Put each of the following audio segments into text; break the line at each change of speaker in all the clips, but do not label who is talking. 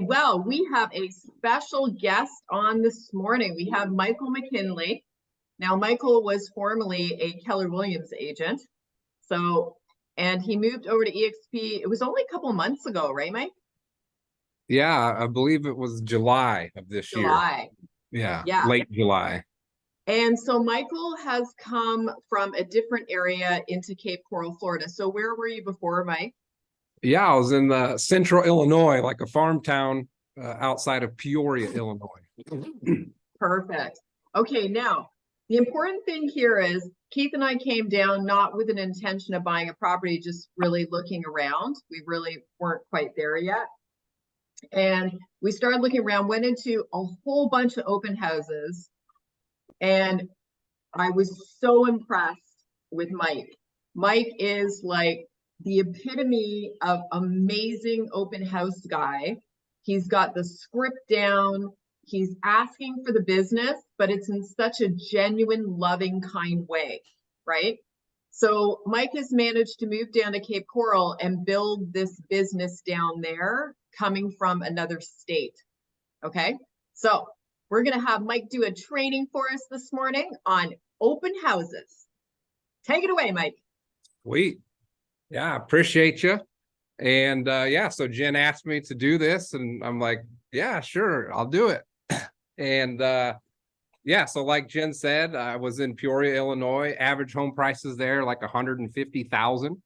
Well, we have a special guest on this morning. We have Michael McKinley. Now, Michael was formerly a Keller Williams agent. And he moved over to EXP. It was only a couple months ago, right, Mike?
Yeah, I believe it was July of this year.
July.
Yeah,
Yeah.
late July.
And so Michael has come from a different area into Cape Coral, Florida. So where were you before, Mike?
Yeah, I was in central Illinois, like a farm town outside of Peoria, Illinois.
Perfect. Okay, now the important thing here is Keith and I came down not with an intention of buying a property, just really looking around. We really weren't quite there yet. And we started looking around, went into a whole bunch of open houses, and I was so impressed with Mike. Mike is like the epitome of amazing open house guy. He's got the script down. He's asking for the business, but it's in such a genuine, loving, kind way, right? So Mike has managed to move down to Cape Coral and build this business down there coming from another state. Okay, so we're going to have Mike do a training for us this morning on open houses. Take it away, Mike.
Sweet. Yeah, appreciate you. And yeah, so Jen asked me to do this, and I'm like, yeah, sure, I'll do it. And yeah, so like Jen said, I was in Peoria, Illinois. Average home prices there like 150,000.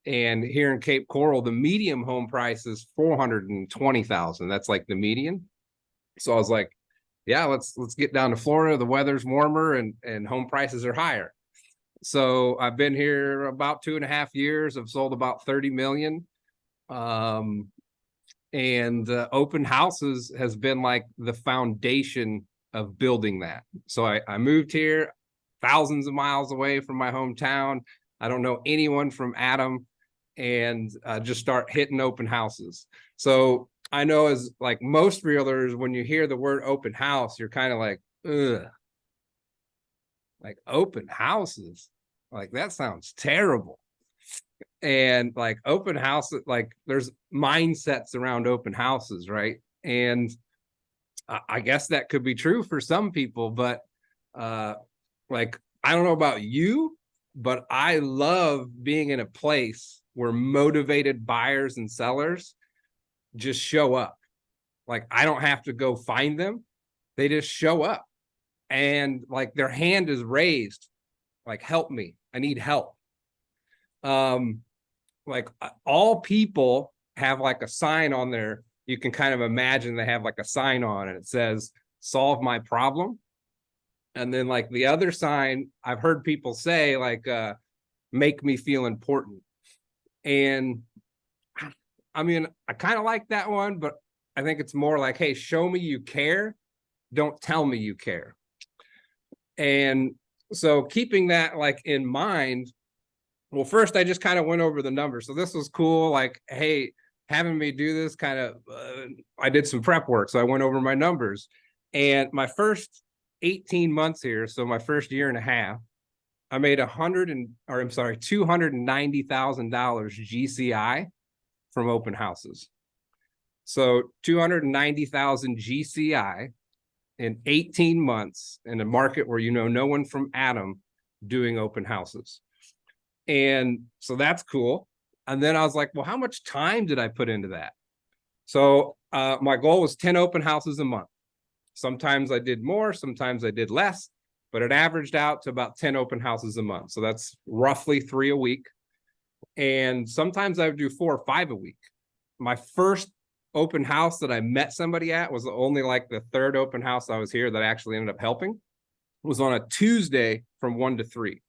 And here in Cape Coral, the medium home price is 420,000. That's like the median. So I was like, yeah, let's get down to Florida. The weather's warmer and home prices are higher. So I've been here about 2.5 years. I've sold about 30 million. And open houses has been like the foundation of building that. So I moved here thousands of miles away from my hometown. I don't know anyone from Adam, and just start hitting open houses. So I know, as like most realtors, when you hear the word open house, you're kind of like, ugh, like open houses, like that sounds terrible. And like open house, like there's mindsets around open houses, right? And I guess that could be true for some people, but like I don't know about you, but I love being in a place where motivated buyers and sellers just show up. Like I don't have to go find them, they just show up, and like their hand is raised, like help me, I need help. Like all people have like a sign on there. You can kind of imagine they have like a sign on and it says solve my problem. And then like the other sign I've heard people say like make me feel important. And I mean, I kind of like that one, but I think it's more like, hey, show me you care, don't tell me you care. And so keeping that like in mind, well, first I just kind of went over the numbers. So this was cool. Like, hey, having me do this kind of, I did some prep work. So I went over my numbers, and my first 18 months here, so my first year and a half, I made $290,000 GCI from open houses. So 290,000 GCI in 18 months in a market where you know no one from Adam doing open houses. And so that's cool. And then I was like, well, how much time did I put into that? So my goal was 10 open houses a month. Sometimes I did more, sometimes I did less, but it averaged out to about 10 open houses a month. So that's roughly 3 a week. And sometimes I would do 4 or 5 a week. My first open house that I met somebody at was only like the 3rd open house I was here that I actually ended up helping. It was on a Tuesday from 1 to 3.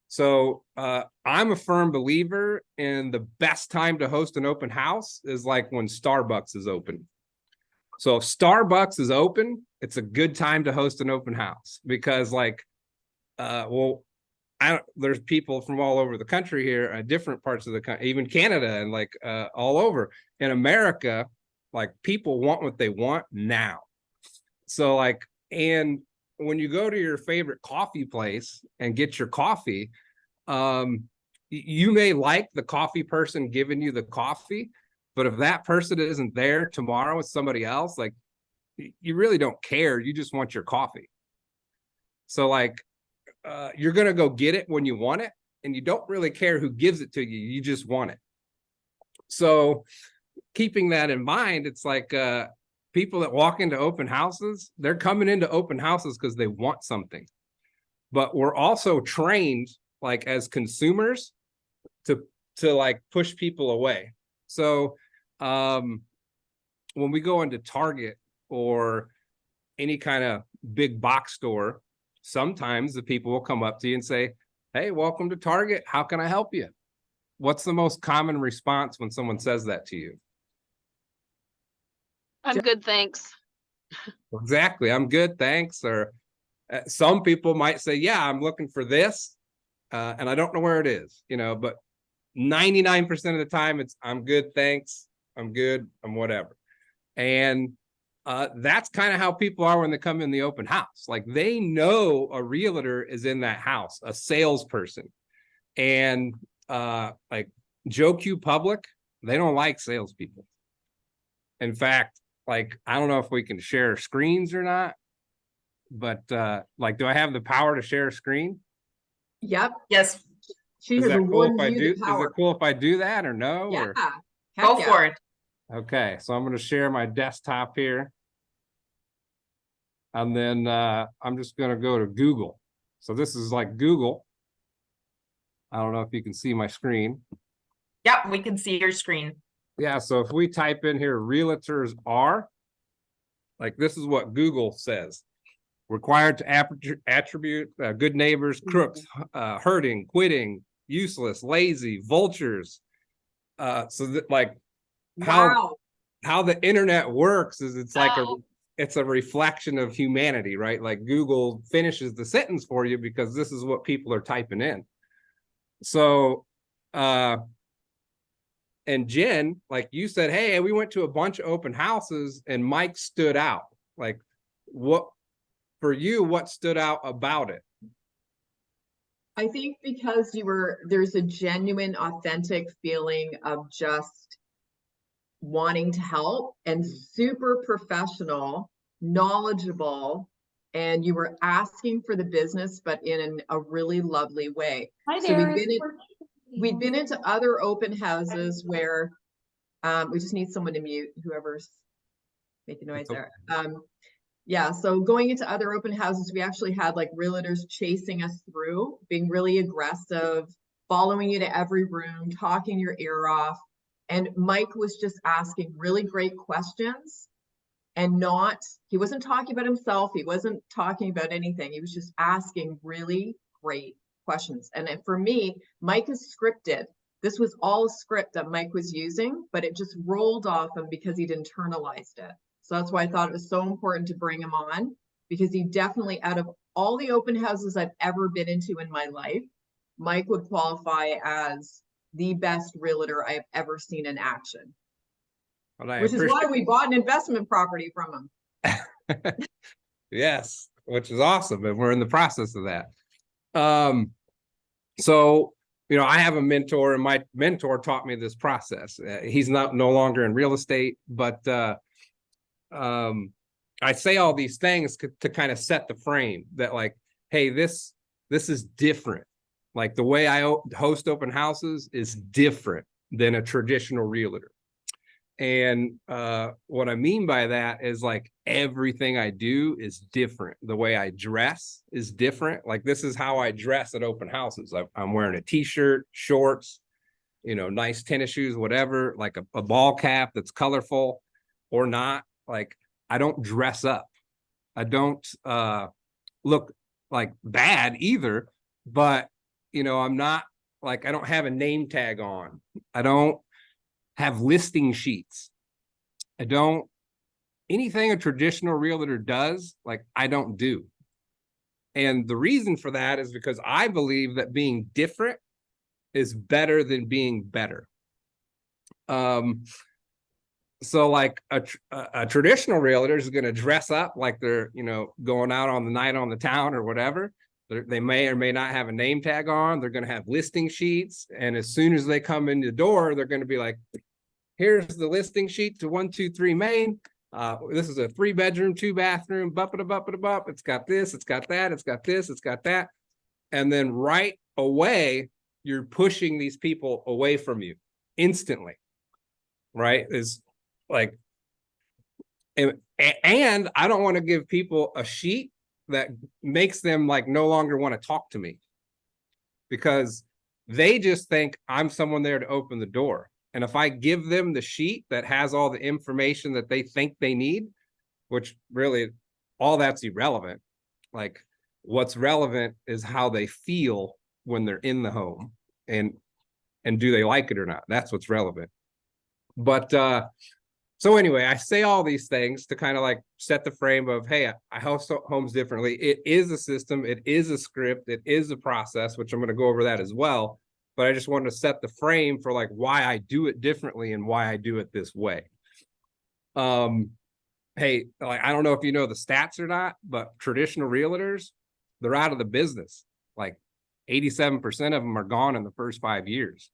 So I'm a firm believer in the best time to host an open house is like when Starbucks is open. So if Starbucks is open, it's a good time to host an open house because like, well, there's people from all over the country here, different parts of the country, even Canada and like all over. In America, like people want what they want now. So like, and when you go to your favorite coffee place and get your coffee, you may like the coffee person giving you the coffee, But if that person isn't there tomorrow with somebody else, like, you really don't care. You just want your coffee. So like, you're going to go get it when you want it, and you don't really care who gives it to you. You just want it. So keeping that in mind, it's like, people that walk into open houses, they're coming into open houses because they want something. But we're also trained, like, as consumers to like push people away. So when we go into Target or any kind of big box store, sometimes the people will come up to you and say, "Hey, welcome to Target. How can I help you?" What's the most common response when someone says that to you?
I'm good, thanks.
Exactly. I'm good, thanks. Or some people might say, "Yeah, I'm looking for this, and I don't know where it is," but 99% of the time it's, "I'm good, thanks. I'm good. I'm whatever." And that's kind of how people are when they come in the open house. Like, they know a realtor is in that house, a salesperson. And like, Joe Q Public, they don't like salespeople. In fact, like, I don't know if we can share screens or not, but like, do I have the power to share a screen?
Yep.
Yes,
She
Is
has
that cool if
awarded
I
you
do?
the
Is it
power.
cool if I do that or no?
Yeah.
Or...
go
Heck
for it.
Okay, so I'm going to share my desktop here. And then I'm just going to go to Google. So this is like Google. I don't know if you can see my screen.
Yep, we can see your screen.
Yeah, so if we type in here, realtors are, like, this is what Google says. Required to attribute good neighbors, crooks, hurting, quitting, useless, lazy, vultures. So that, like,
Wow.
how the internet works is, it's like it's a reflection of humanity, right? Like, Google finishes the sentence for you because this is what people are typing in. So and Jen, like you said, "Hey, we went to a bunch of open houses and Mike stood out." Like, what for you, what stood out about it?
I think because there's a genuine, authentic feeling of just wanting to help, and super professional, knowledgeable, and you were asking for the business, but in a really lovely way.
Hi
So
there.
we've been into other open houses where we just need someone to mute whoever's making noise there. Yeah, so going into other open houses, we actually had like realtors chasing us through, being really aggressive, following you to every room, talking your ear off. And Mike was just asking really great questions, and he wasn't talking about himself. He wasn't talking about anything. He was just asking really great questions. And for me, Mike is scripted. This was all a script that Mike was using, but it just rolled off him because he'd internalized it. So that's why I thought it was so important to bring him on, because he definitely, out of all the open houses I've ever been into in my life, Mike would qualify as the best realtor I've ever seen in action.
Well,
which is why we bought an investment property from him.
Yes, which is awesome. And we're in the process of that. So, I have a mentor, and my mentor taught me this process. He's no longer in real estate, but I say all these things to kind of set the frame that, like, hey, this is different. Like, the way I host open houses is different than a traditional realtor. And what I mean by that is, like, everything I do is different. The way I dress is different. Like, this is how I dress at open houses. I'm wearing a t-shirt, shorts, nice tennis shoes, whatever, like a ball cap that's colorful or not. Like, I don't dress up. I don't look like bad either, but I'm not, like, I don't have a name tag on. I don't have listing sheets. I don't, anything a traditional realtor does, like, I don't do. And the reason for that is because I believe that being different is better than being better. So, like, a traditional realtor is going to dress up like they're, going out on the night on the town or whatever. They may or may not have a name tag on. They're going to have listing sheets. And as soon as they come in the door, they're going to be like, here's the listing sheet to 123 Main. This is a 3-bedroom, 2-bathroom, bup. It's got this, it's got that, it's got this, it's got that. And then right away, you're pushing these people away from you instantly, right? Is like, and I don't want to give people a sheet that makes them like no longer want to talk to me, because they just think I'm someone there to open the door. And if I give them the sheet that has all the information that they think they need, which really all that's irrelevant. Like, what's relevant is how they feel when they're in the home, and do they like it or not? That's what's relevant. But so anyway, I say all these things to kind of like set the frame of, hey, I host homes differently. It is a system, it is a script, it is a process, which I'm going to go over that as well. But I just wanted to set the frame for like why I do it differently and why I do it this way. Hey, like, I don't know if you know the stats or not, but traditional realtors, they're out of the business. Like 87% of them are gone in the first 5 years.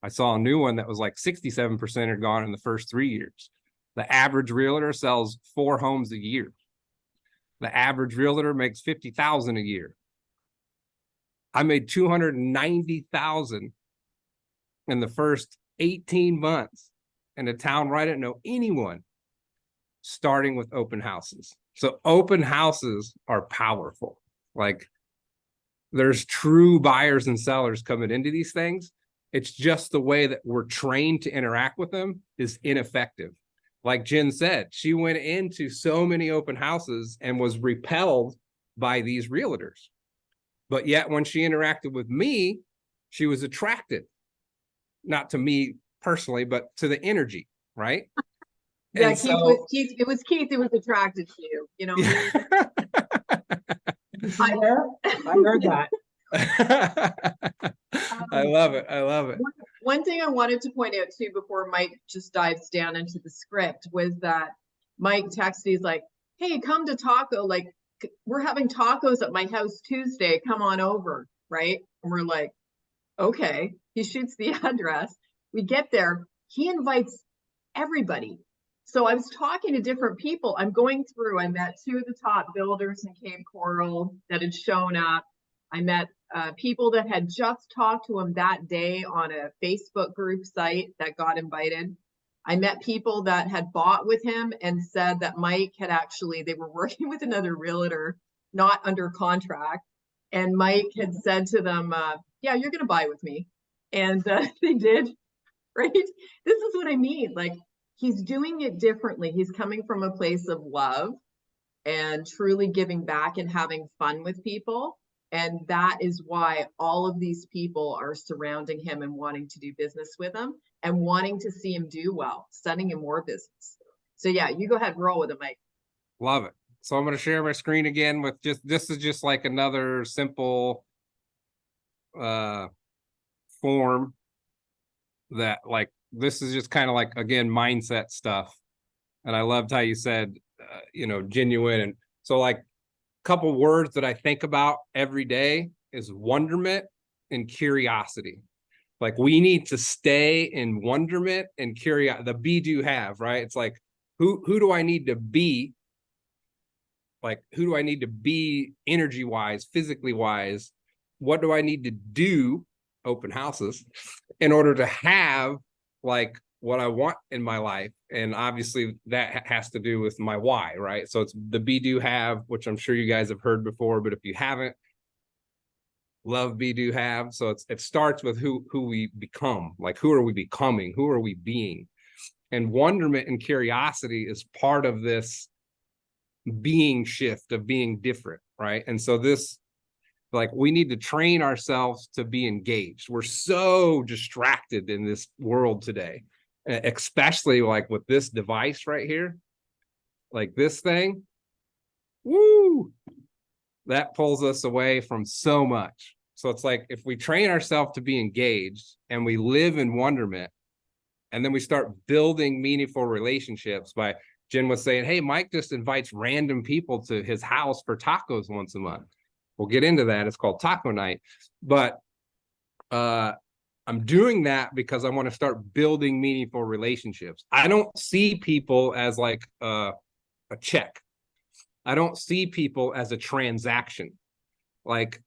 I saw a new one that was like 67% are gone in the first 3 years. The average realtor sells 4 homes a year. The average realtor makes $50,000 a year. I made $290,000 in the first 18 months in a town where I didn't know anyone, starting with open houses. So open houses are powerful. Like, there's true buyers and sellers coming into these things. It's just the way that we're trained to interact with them is ineffective. Like Jen said, she went into so many open houses and was repelled by these realtors. But yet when she interacted with me, she was attracted, not to me personally, but to the energy, right?
Yeah,
And
Keith,
so,
it was Keith who was attracted to you, you know.
I heard that.
I love it. I love it.
One thing I wanted to point out too before Mike just dives down into the script was that Mike texted, he's like, hey, come to taco, like we're having tacos at my house Tuesday, come on over, right? And we're like, okay. He shoots the address, we get there, he invites everybody. So I was talking to different people. I'm going through, I met 2 of the top builders in Cape Coral that had shown up. I met people that had just talked to him that day on a Facebook group site that got invited. I met people that had bought with him and said that Mike had actually, they were working with another realtor, not under contract. And Mike had said to them, yeah, you're going to buy with me. And they did, right? This is what I mean. Like, he's doing it differently. He's coming from a place of love and truly giving back and having fun with people. And that is why all of these people are surrounding him and wanting to do business with him and wanting to see him do well, sending him more business. So yeah, you go ahead, roll with it, Mike.
Love it. So I'm going to share my screen again with this is just like another simple form that, like, this is just kind of like, again, mindset stuff. And I loved how you said, genuine. And so, like, a couple words that I think about every day is wonderment and curiosity. Like, we need to stay in wonderment and curiosity. The be do have, right? It's like, who do I need to be? Like, who do I need to be energy wise, physically wise? What do I need to do, open houses, in order to have like what I want in my life? And obviously that has to do with my why, right? So it's the be do have, which I'm sure you guys have heard before, but if you haven't, love be do have. So it starts with who we become. Like, who are we becoming? Who are we being? And wonderment and curiosity is part of this being shift of being different, right? And so this, like, we need to train ourselves to be engaged. We're so distracted in this world today, especially like with this device right here, like this thing, woo, that pulls us away from so much. So it's like, if we train ourselves to be engaged and we live in wonderment, and then we start building meaningful relationships by, Jen was saying, hey, Mike just invites random people to his house for tacos once a month. We'll get into that. It's called taco night. But I'm doing that because I want to start building meaningful relationships. I don't see people as like a check. I don't see people as a transaction. Like,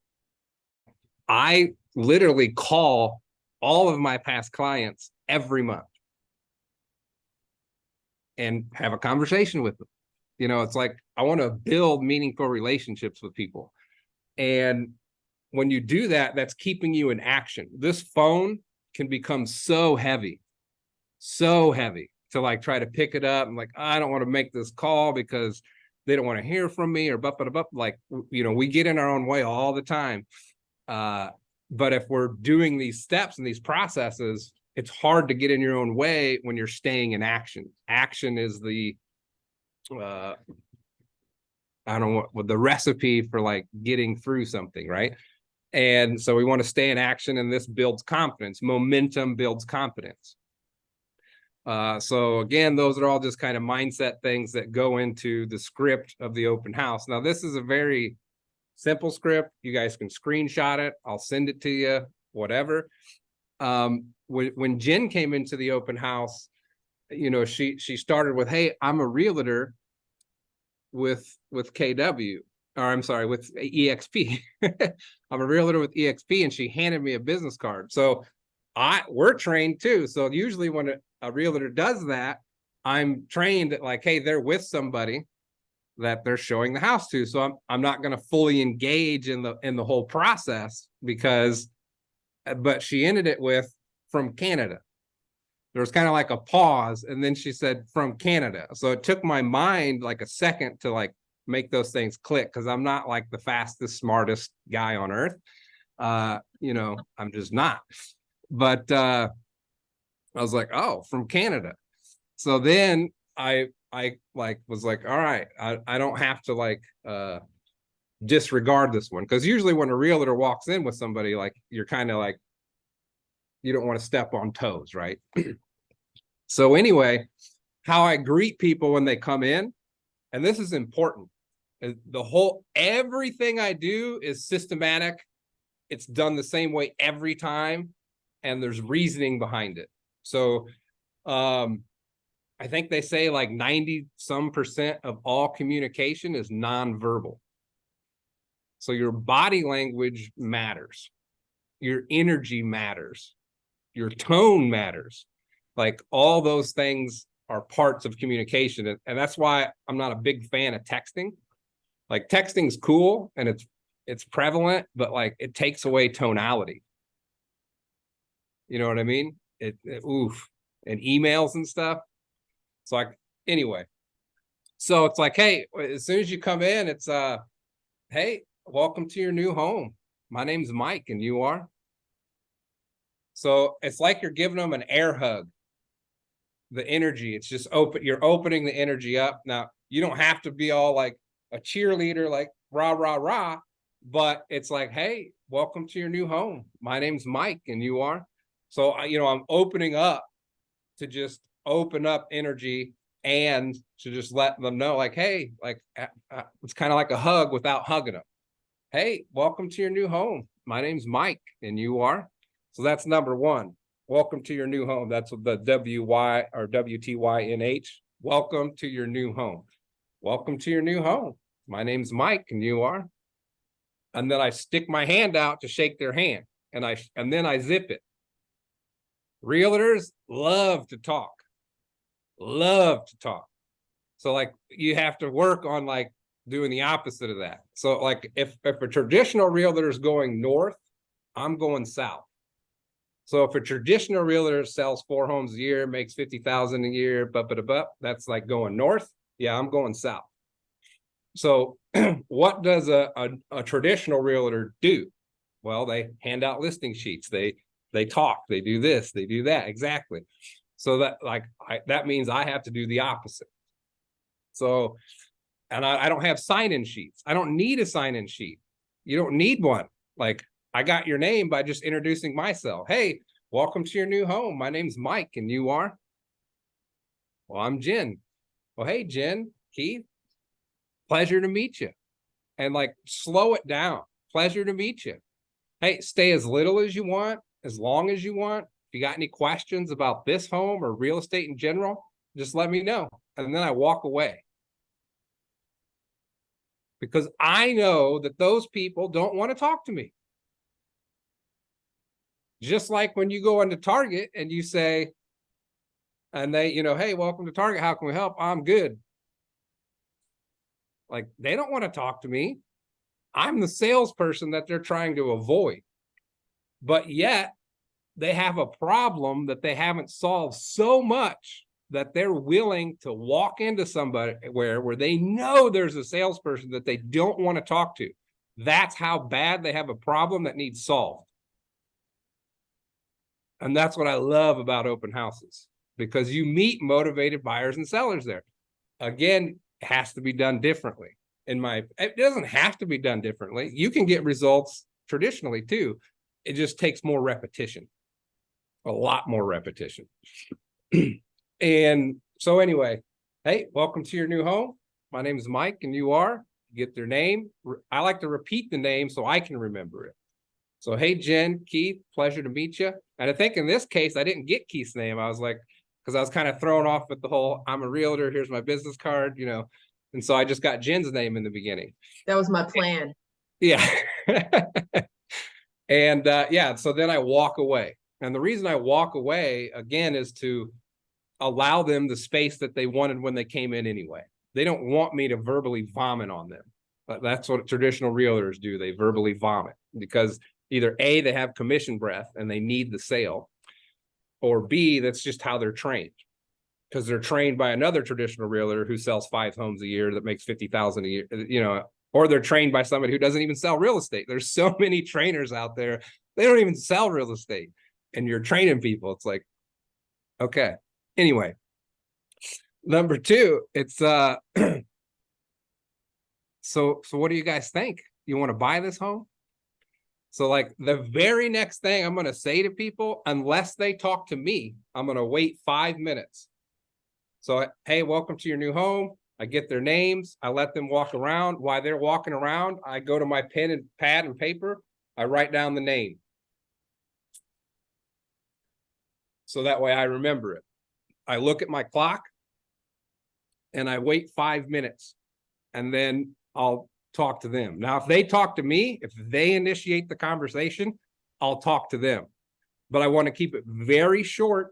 I literally call all of my past clients every month and have a conversation with them. You know, it's like, I want to build meaningful relationships with people. And when you do that, that's keeping you in action. This phone can become so heavy to like try to pick it up. I'm like, I don't want to make this call because they don't want to hear from me, or like, you know, we get in our own way all the time. But if we're doing these steps and these processes, it's hard to get in your own way when you're staying in action. Action is the I don't know what the recipe for like getting through something, right? And so we want to stay in action, and this builds confidence. Momentum builds confidence. So again, those are all just kind of mindset things that go into the script of the open house. Now, this is a very simple script. You guys can screenshot it. I'll send it to you, whatever. When Jen came into the open house, you know, she started with, hey, I'm a realtor with KW, or I'm sorry, with EXP. I'm a realtor with EXP, and she handed me a business card. So we're trained too. So usually when a realtor does that, I'm trained that like, hey, they're with somebody that they're showing the house to. So I'm not going to fully engage in the whole process, because, but she ended it with from Canada. There was kind of like a pause, and then she said from Canada. So it took my mind like a second to like make those things click, because I'm not like the fastest, smartest guy on earth. You know, I'm just not. But I was like, oh, from Canada. So then I like was like, all right, I don't have to like disregard this one, because usually when a realtor walks in with somebody, like, you're kind of like, you don't want to step on toes, right? So anyway, how I greet people when they come in, and this is important, everything I do is systematic. It's done the same way every time, and there's reasoning behind it. So I think they say like 90% of all communication is nonverbal. So your body language matters, your energy matters, your tone matters. Like, all those things are parts of communication. And that's why I'm not a big fan of texting. Like, texting's cool and it's prevalent, but like, it takes away tonality. You know what I mean? Oof. And emails and stuff. So like, anyway, so it's like, hey, as soon as you come in, it's hey, welcome to your new home. My name's Mike, and you are? So it's like you're giving them an air hug. The energy, it's just open. You're opening the energy up. Now, you don't have to be all like a cheerleader, like rah, rah, rah, but it's like, hey, welcome to your new home. My name's Mike, and you are? So, you know, I'm opening up to just open up energy, and to just let them know, like, hey, like, it's kind of like a hug without hugging them. Hey, welcome to your new home. My name's Mike, and you are? So that's number one. Welcome to your new home. That's the WY or WTYNH. Welcome to your new home. Welcome to your new home. My name's Mike, and you are? And then I stick my hand out to shake their hand, and then I zip it. Realtors love to talk. Love to talk. So like, you have to work on like doing the opposite of that. So like, if a traditional realtor is going north, I'm going south. So if a traditional realtor sells 4 homes a year, makes 50,000 a year, that's like going north. Yeah, I'm going south. So what does a traditional realtor do? Well, they hand out listing sheets. They talk, they do this, they do that. Exactly. So that like, that means I have to do the opposite. So, and I don't have sign-in sheets. I don't need a sign-in sheet. You don't need one. Like, I got your name by just introducing myself. Hey, welcome to your new home. My name's Mike, and you are? Well, I'm Jen. Well, hey, Jen, Keith, pleasure to meet you. And like, slow it down. Pleasure to meet you. Hey, stay as little as you want. as long as you want. If you got any questions about this home or real estate in general, just let me know. And then I walk away. Because I know that those people don't want to talk to me. Just like when you go into Target and you say, and they, hey, welcome to Target. How can we help? I'm good. Like, they don't want to talk to me. I'm the salesperson that they're trying to avoid. But yet they have a problem that they haven't solved so much that they're willing to walk into somebody where they know there's a salesperson that they don't want to talk to. That's how bad they have a problem that needs solved. And that's what I love about open houses, because you meet motivated buyers and sellers there. Again, it has to be done differently. It doesn't have to be done differently. You can get results traditionally too. It just takes more repetition, a lot more repetition. And so anyway, hey, welcome to your new home. My name is Mike, and you are. Get their name. I like to repeat the name so I can remember it. So, hey, Jen, Keith, pleasure to meet you. And I think in this case, I didn't get Keith's name. I was like, because I was kind of thrown off with the whole, I'm a realtor, here's my business card, And so I just got Jen's name in the beginning.
That was my plan.
Yeah. And so then I walk away. And the reason I walk away, again, is to allow them the space that they wanted when they came in anyway. They don't want me to verbally vomit on them. But that's what traditional realtors do. They verbally vomit because either A, they have commission breath and they need the sale, or B, that's just how they're trained, because they're trained by another traditional realtor who sells 5 homes a year that makes $50,000 a year, or they're trained by somebody who doesn't even sell real estate. There's so many trainers out there. They don't even sell real estate, and you're training people. It's like, okay. Anyway, number 2, it's so what do you guys think? You want to buy this home? So like the very next thing I'm going to say to people, unless they talk to me, I'm going to wait 5 minutes. So, hey, welcome to your new home. I get their names. I let them walk around. While they're walking around, I go to my pen and pad and paper. I write down the name. So that way I remember it. I look at my clock and I wait 5 minutes, and then I'll talk to them. Now, if they talk to me, if they initiate the conversation, I'll talk to them. But I want to keep it very short,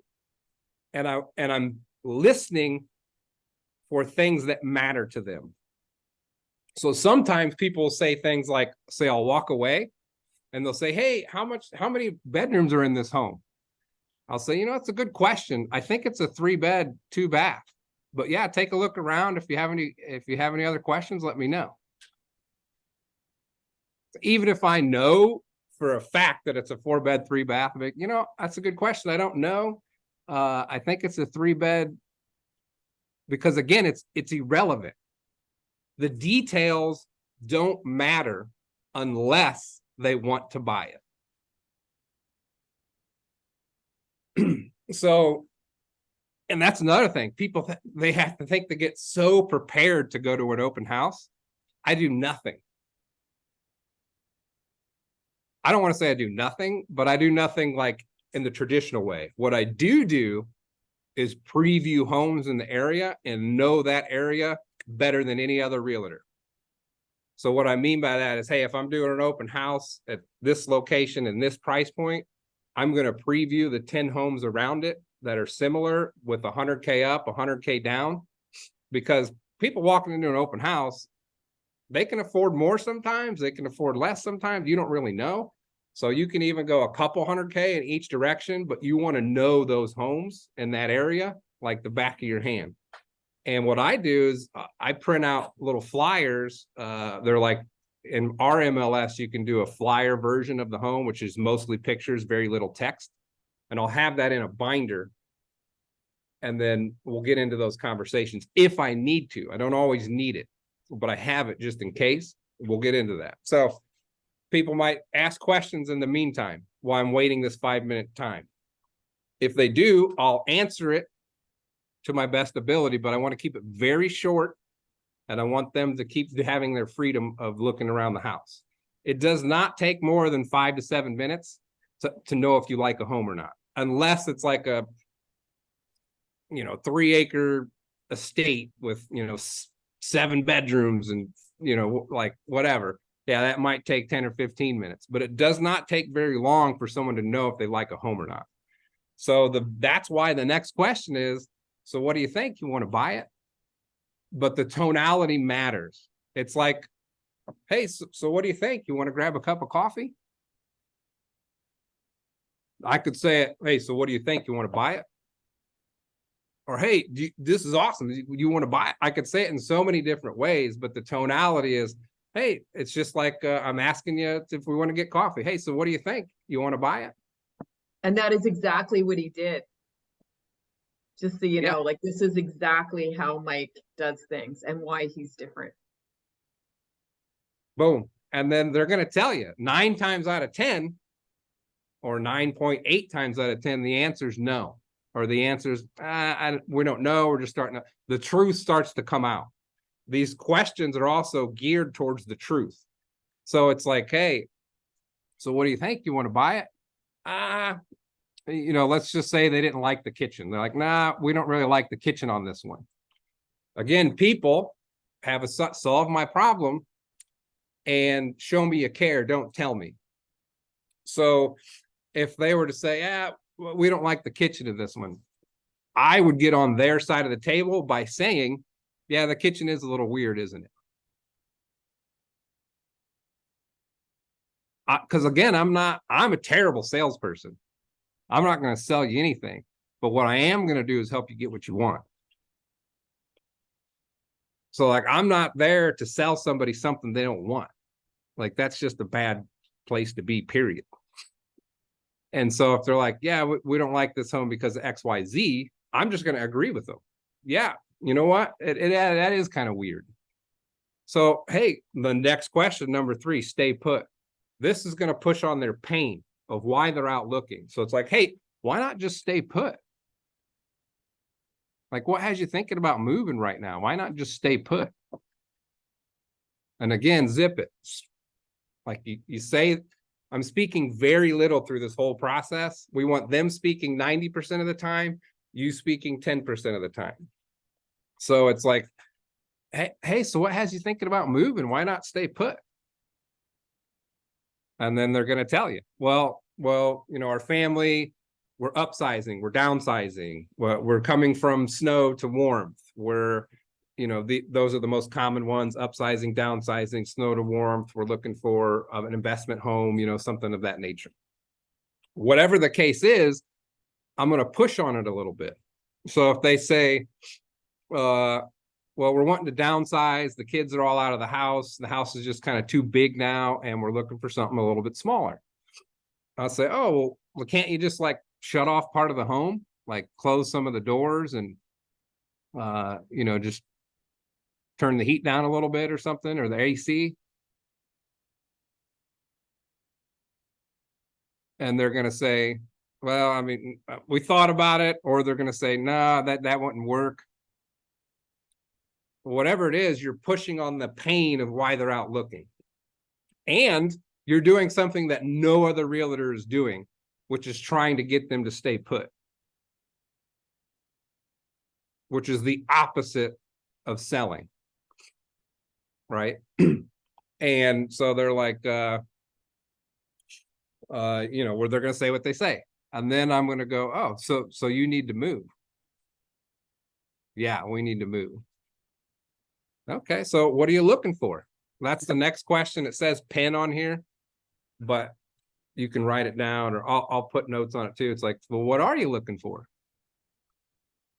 and I'm listening for things that matter to them. So sometimes people will say things like, I'll walk away, and they'll say, hey, how many bedrooms are in this home? I'll say, it's a good question. I think it's a 3-bed, 2-bath. But yeah, take a look around. If you have any other questions, let me know. Even if I know for a fact that it's a 4-bed, 3-bath, I'm like, that's a good question. I don't know. I think it's a 3-bed, because again, it's irrelevant. The details don't matter unless they want to buy it. So, and that's another thing. People, they have to think they get so prepared to go to an open house. I do nothing. I don't want to say I do nothing, but I do nothing like in the traditional way. What I do is preview homes in the area and know that area better than any other realtor. So what I mean by that is, hey, if I'm doing an open house at this location and this price point, I'm going to preview the 10 homes around it that are similar with 100K up, 100K down, because people walking into an open house, they can afford more sometimes, they can afford less sometimes. You don't really know. So you can even go a couple 100K in each direction, but you want to know those homes in that area like the back of your hand. And what I do is I print out little flyers. They're like, in our MLS, you can do a flyer version of the home, which is mostly pictures, very little text. And I'll have that in a binder. And then we'll get into those conversations if I need to. I don't always need it, but I have it just in case. We'll get into that. So people might ask questions in the meantime while I'm waiting this 5-minute time. If they do, I'll answer it to my best ability, but I want to keep it very short, and I want them to keep having their freedom of looking around the house. It does not take more than 5 to 7 minutes. to know if you like a home or not, unless it's like a, 3-acre estate with, 7 bedrooms and, like whatever. Yeah, that might take 10 or 15 minutes, but it does not take very long for someone to know if they like a home or not. So that's why the next question is, so what do you think? You want to buy it? But the tonality matters. It's like, hey, so what do you think? You want to grab a cup of coffee? I could say it, hey, so what do you think? You want to buy it? Or, hey, this is awesome. You want to buy it? I could say it in so many different ways, but the tonality is, hey, it's just like I'm asking you if we want to get coffee. Hey, so what do you think? You want to buy it?
And that is exactly what he did. Just so you
Yeah.
know, like this is exactly how Mike does things and why he's different.
Boom. And then they're going to tell you 9 times out of 10 or 9.8 times out of 10, the answer is no. Or the answer is, we don't know. We're just starting to, the truth starts to come out. These questions are also geared towards the truth. So it's like, hey, so what do you think? You want to buy it? Let's just say they didn't like the kitchen. They're like, nah, we don't really like the kitchen on this one. Again, people have a solve my problem and show me you care, don't tell me. So if they were to say, we don't like the kitchen of this one, I would get on their side of the table by saying, yeah, the kitchen is a little weird, isn't it? Because again, I'm a terrible salesperson. I'm not going to sell you anything, but what I am going to do is help you get what you want. So like, I'm not there to sell somebody something they don't want. Like, that's just a bad place to be, period. And so if they're like, yeah, we don't like this home because of X, Y, Z, I'm just going to agree with them. Yeah, you know what? That is kind of weird. So, hey, the next question, number 3, stay put. This is going to push on their pain of why they're out looking. So it's like, hey, why not just stay put? Like, what has you thinking about moving right now? Why not just stay put? And again, zip it. Like you say, I'm speaking very little through this whole process. We want them speaking 90% of the time, you speaking 10% of the time. So it's like, hey, so what has you thinking about moving? Why not stay put? And then they're going to tell you, well, our family, we're upsizing, we're downsizing, we're coming from snow to warmth. Those are the most common ones: upsizing, downsizing, snow to warmth. We're looking for an investment home, something of that nature. Whatever the case is, I'm going to push on it a little bit. So if they say, well, we're wanting to downsize, the kids are all out of the house is just kind of too big now, and we're looking for something a little bit smaller. I'll say, oh, well, can't you just like shut off part of the home, like close some of the doors and, just turn the heat down a little bit or something, or the AC? And they're going to say, well, I mean, we thought about it, or they're going to say, nah, that wouldn't work. Whatever it is, you're pushing on the pain of why they're out looking. And you're doing something that no other realtor is doing, which is trying to get them to stay put, which is the opposite of selling. Right. And so they're like, where they're going to say what they say. And then I'm going to go, oh, so you need to move. Yeah, we need to move. Okay, so what are you looking for? That's the next question. It says pen on here, but you can write it down, or I'll put notes on it too. It's like, well, what are you looking for?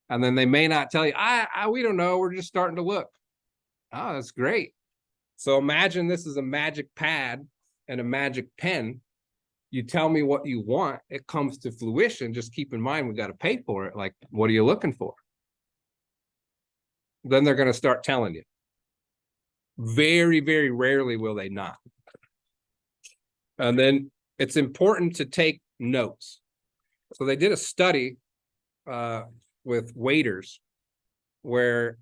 And then they may not tell you, we don't know. We're just starting to look. Oh, that's great. So imagine this is a magic pad and a magic pen. You tell me what you want, it comes to fruition. Just keep in mind, we got to pay for it. Like, what are you looking for? Then they're going to start telling you. Very, very rarely will they not. And then it's important to take notes. So they did a study with waiters where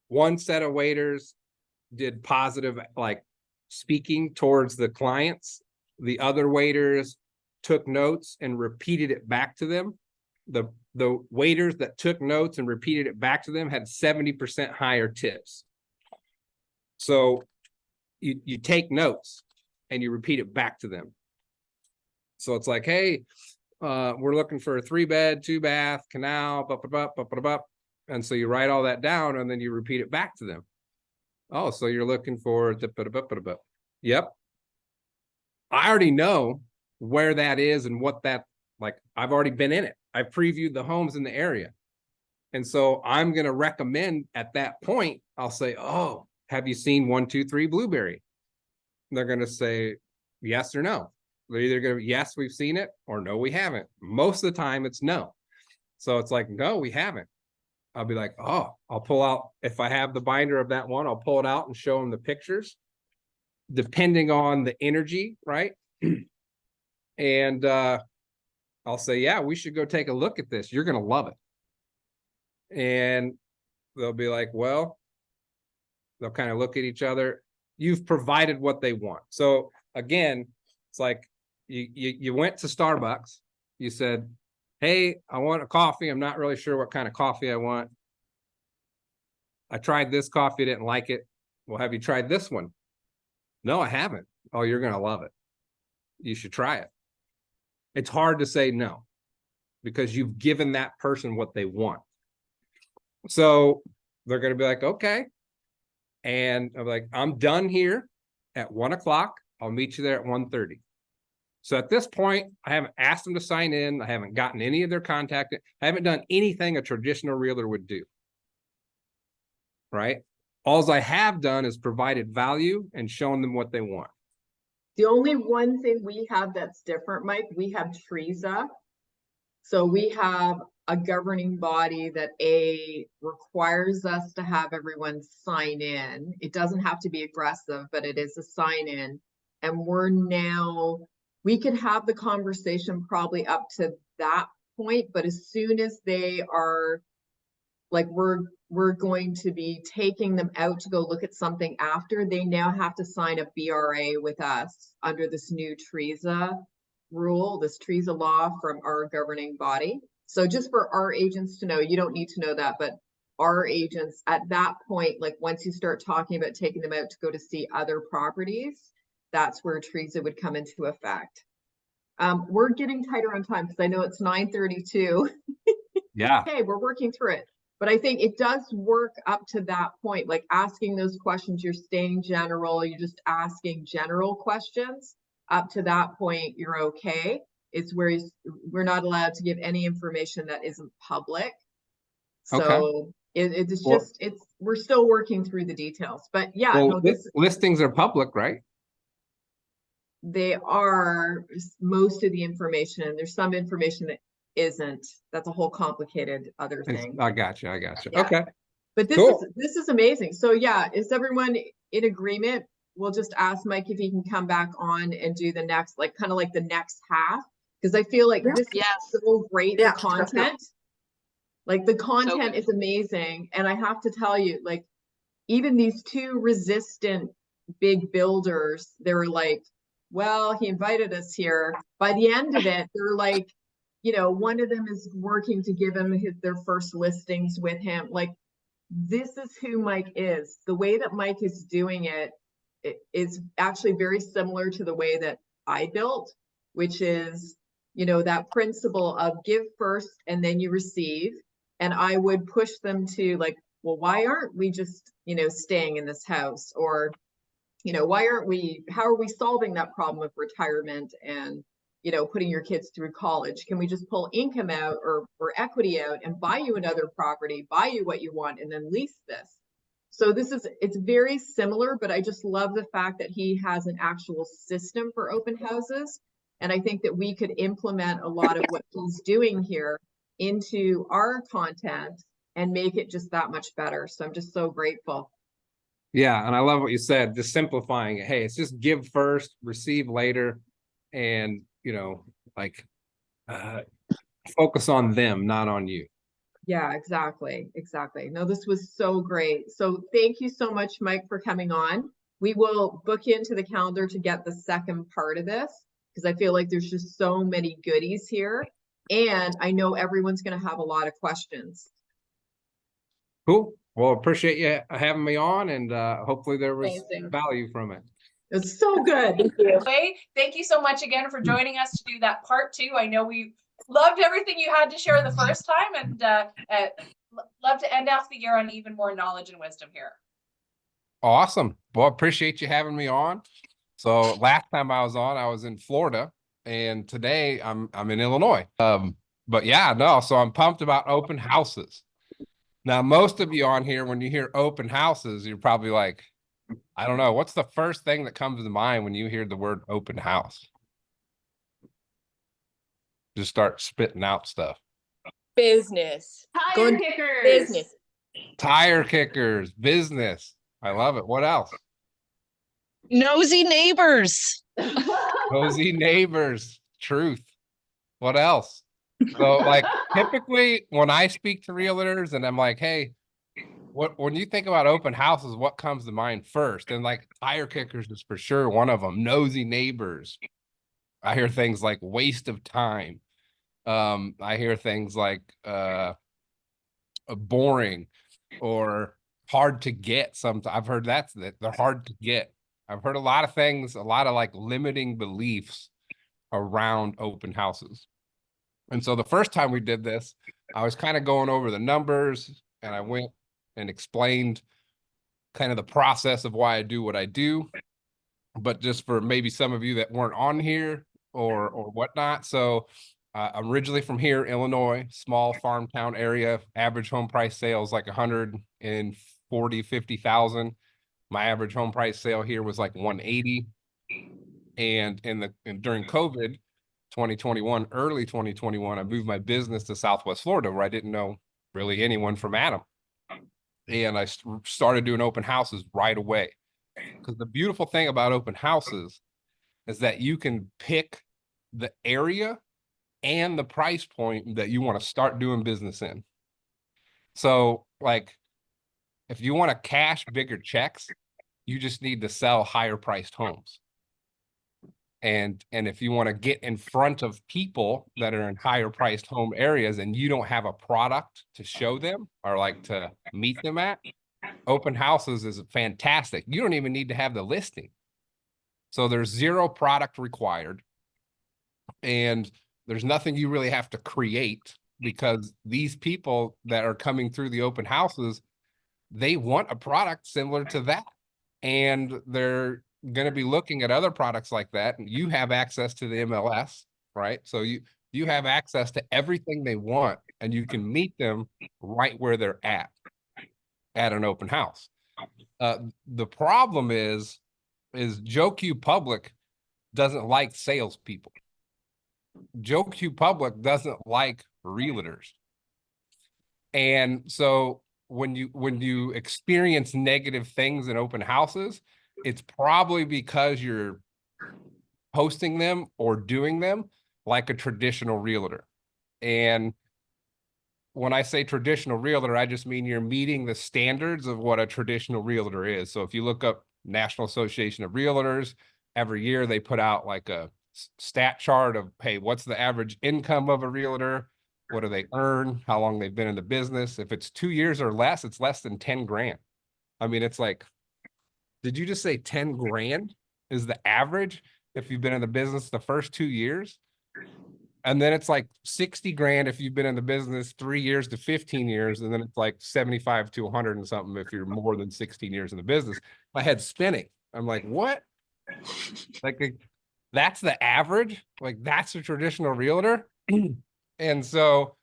one set of waiters did positive, like speaking towards the clients. The other waiters took notes and repeated it back to them, the waiters that took notes and repeated it back to them had 70% higher tips. So you take notes and you repeat it back to them. So it's like, hey, we're looking for a 3-bed, 2-bath, canal, and so you write all that down and then you repeat it back to them. Oh, so you're looking for yep. I already know where that is and what that, like, I've already been in it. I've previewed the homes in the area. And so I'm going to recommend at that point, I'll say, oh, have you seen 123 Blueberry? And they're going to say yes or no. They're either going to, yes, we've seen it, or no, we haven't. Most of the time it's no. So it's like, no, we haven't. I'll be like, oh, I'll pull out, if I have the binder of that one, I'll pull it out and show them the pictures, depending on the energy, right? And I'll say, yeah, we should go take a look at this. You're going to love it. And they'll be like, well, they'll kind of look at each other. You've provided what they want. So again, it's like you went to Starbucks. You said, hey, I want a coffee. I'm not really sure what kind of coffee I want. I tried this coffee, didn't like it. Well, have you tried this one? No, I haven't. Oh, you're going to love it. You should try it. It's hard to say no because you've given that person what they want. So they're going to be like, okay. And I'm like, I'm done here at 1 o'clock. I'll meet you there at 1:30. So at this point, I haven't asked them to sign in. I haven't gotten any of their contact. I haven't done anything a traditional realtor would do. Right? All I have done is provided value and shown them what they want.
The only one thing we have that's different, Mike, we have TRIZA. So we have a governing body that requires us to have everyone sign in. It doesn't have to be aggressive, but it is a sign in. And we could have the conversation probably up to that point, but as soon as they are like, we're going to be taking them out to go look at something after, they now have to sign a BRA with us under this new TRIZA rule, this TRIZA law from our governing body. So just for our agents to know, you don't need to know that, but our agents at that point, like once you start talking about taking them out to go to see other properties, that's where TRIZA would come into effect. We're getting tighter on time because I know it's 9:32.
Yeah.
Okay, we're working through it. But I think it does work up to that point, like asking those questions, you're staying general, you're just asking general questions. Up to that point, you're okay. It's where we're not allowed to give any information that isn't public. So it's just, we're still working through the details. But yeah,
well, listings are public, right?
They are most of the information, and there's some information that isn't. That's a whole complicated other thing.
I got you.
Yeah. Okay. But this is amazing. So yeah, is everyone in agreement? We'll just ask Mike if he can come back on and do the next, like kind of like the next half, because I feel like this is so great content. Like the content is amazing, and I have to tell you, like even these two resistant big builders, they were like, well, he invited us here. By the end of it, they're like, you know, one of them is working to give him their first listings with him. Like, this is who Mike is. The way that Mike is doing it is actually very similar to the way that I built, which is, you know, that principle of give first and then you receive. And I would push them to like, well, why aren't we just, you know, staying in this house? Or, you know, how are we solving that problem of retirement and, you know, putting your kids through college? Can we just pull income out or equity out and buy you another property, buy you what you want, and then lease this? So it's very similar, but I just love the fact that he has an actual system for open houses. And I think that we could implement a lot of what he's doing here into our content and make it just that much better. So I'm just so grateful.
Yeah. And I love what you said, just simplifying it. Hey, it's just give first, receive later. And, you know, like focus on them, not on you.
Yeah, exactly. No, this was so great. So thank you so much, Mike, for coming on. We will book you into the calendar to get the second part of this. because I feel like there's just so many goodies here. And I know everyone's going to have a lot of questions.
Cool. Well, appreciate you having me on, and hopefully there was
Amazing.
value from it.
It's so good.
Thank you. Thank you so much again for joining us to do that part 2. I know we loved everything you had to share the first time, and love to end off the year on even more knowledge and wisdom here.
Awesome. Well, appreciate you having me on. So last time I was on, I was in Florida, and today I'm in Illinois. But yeah, no, so I'm pumped about open houses. Now, most of you on here, when you hear open houses, you're probably like, I don't know, what's the first thing that comes to mind when you hear the word open house? Just start spitting out stuff.
Business.
Tire kickers.
Business.
Tire kickers, business. I love it. What else?
Nosy neighbors.
Cozy neighbors, truth. What else? So like typically when I speak to realtors and I'm like, hey, when you think about open houses, what comes to mind first? And like tire kickers is for sure one of them. Nosy neighbors. I hear things like waste of time. I hear things like boring or hard to get. Sometimes I've heard that they're hard to get. I've heard a lot of things, a lot of like limiting beliefs around open houses. And so the first time we did this, I was kind of going over the numbers, and I went and explained kind of the process of why I do what I do. But just for maybe some of you that weren't on here or whatnot. So I'm originally from here, Illinois, small farm town area, average home price sales like 140, 50,000. My average home price sale here was like 180. And during COVID, 2021, early 2021, I moved my business to Southwest Florida, where I didn't know really anyone from Adam. And I started doing open houses right away. Because the beautiful thing about open houses is that you can pick the area and the price point that you want to start doing business in. So like, if you want to cash bigger checks, you just need to sell higher priced homes. And if you want to get in front of people that are in higher priced home areas and you don't have a product to show them or like to meet them at, open houses is fantastic. You don't even need to have the listing. So there's zero product required. And there's nothing you really have to create, because these people that are coming through the open houses, they want a product similar to that. And they're going to be looking at other products like that. And you have access to the MLS, right? So you have access to everything they want, and you can meet them right where they're at an open house. The problem is Joe Q Public doesn't like salespeople. Joe Q Public doesn't like realtors. And so when you experience negative things in open houses, it's probably because you're posting them or doing them like a traditional realtor. And when I say traditional realtor, I just mean you're meeting the standards of what a traditional realtor is. So if you look up National Association of Realtors, every year they put out like a stat chart of, hey, what's the average income of a realtor? What do they earn? How long they've been in the business? If it's 2 years or less, it's less than 10 grand. I mean, it's like, did you just say 10 grand is the average if you've been in the business the first 2 years? And then it's like 60 grand if you've been in the business 3 years to 15 years. And then it's like 75 to 100 and something if you're more than 16 years in the business. My head's spinning. I'm like, what? Like, that's the average? Like, that's a traditional realtor? And so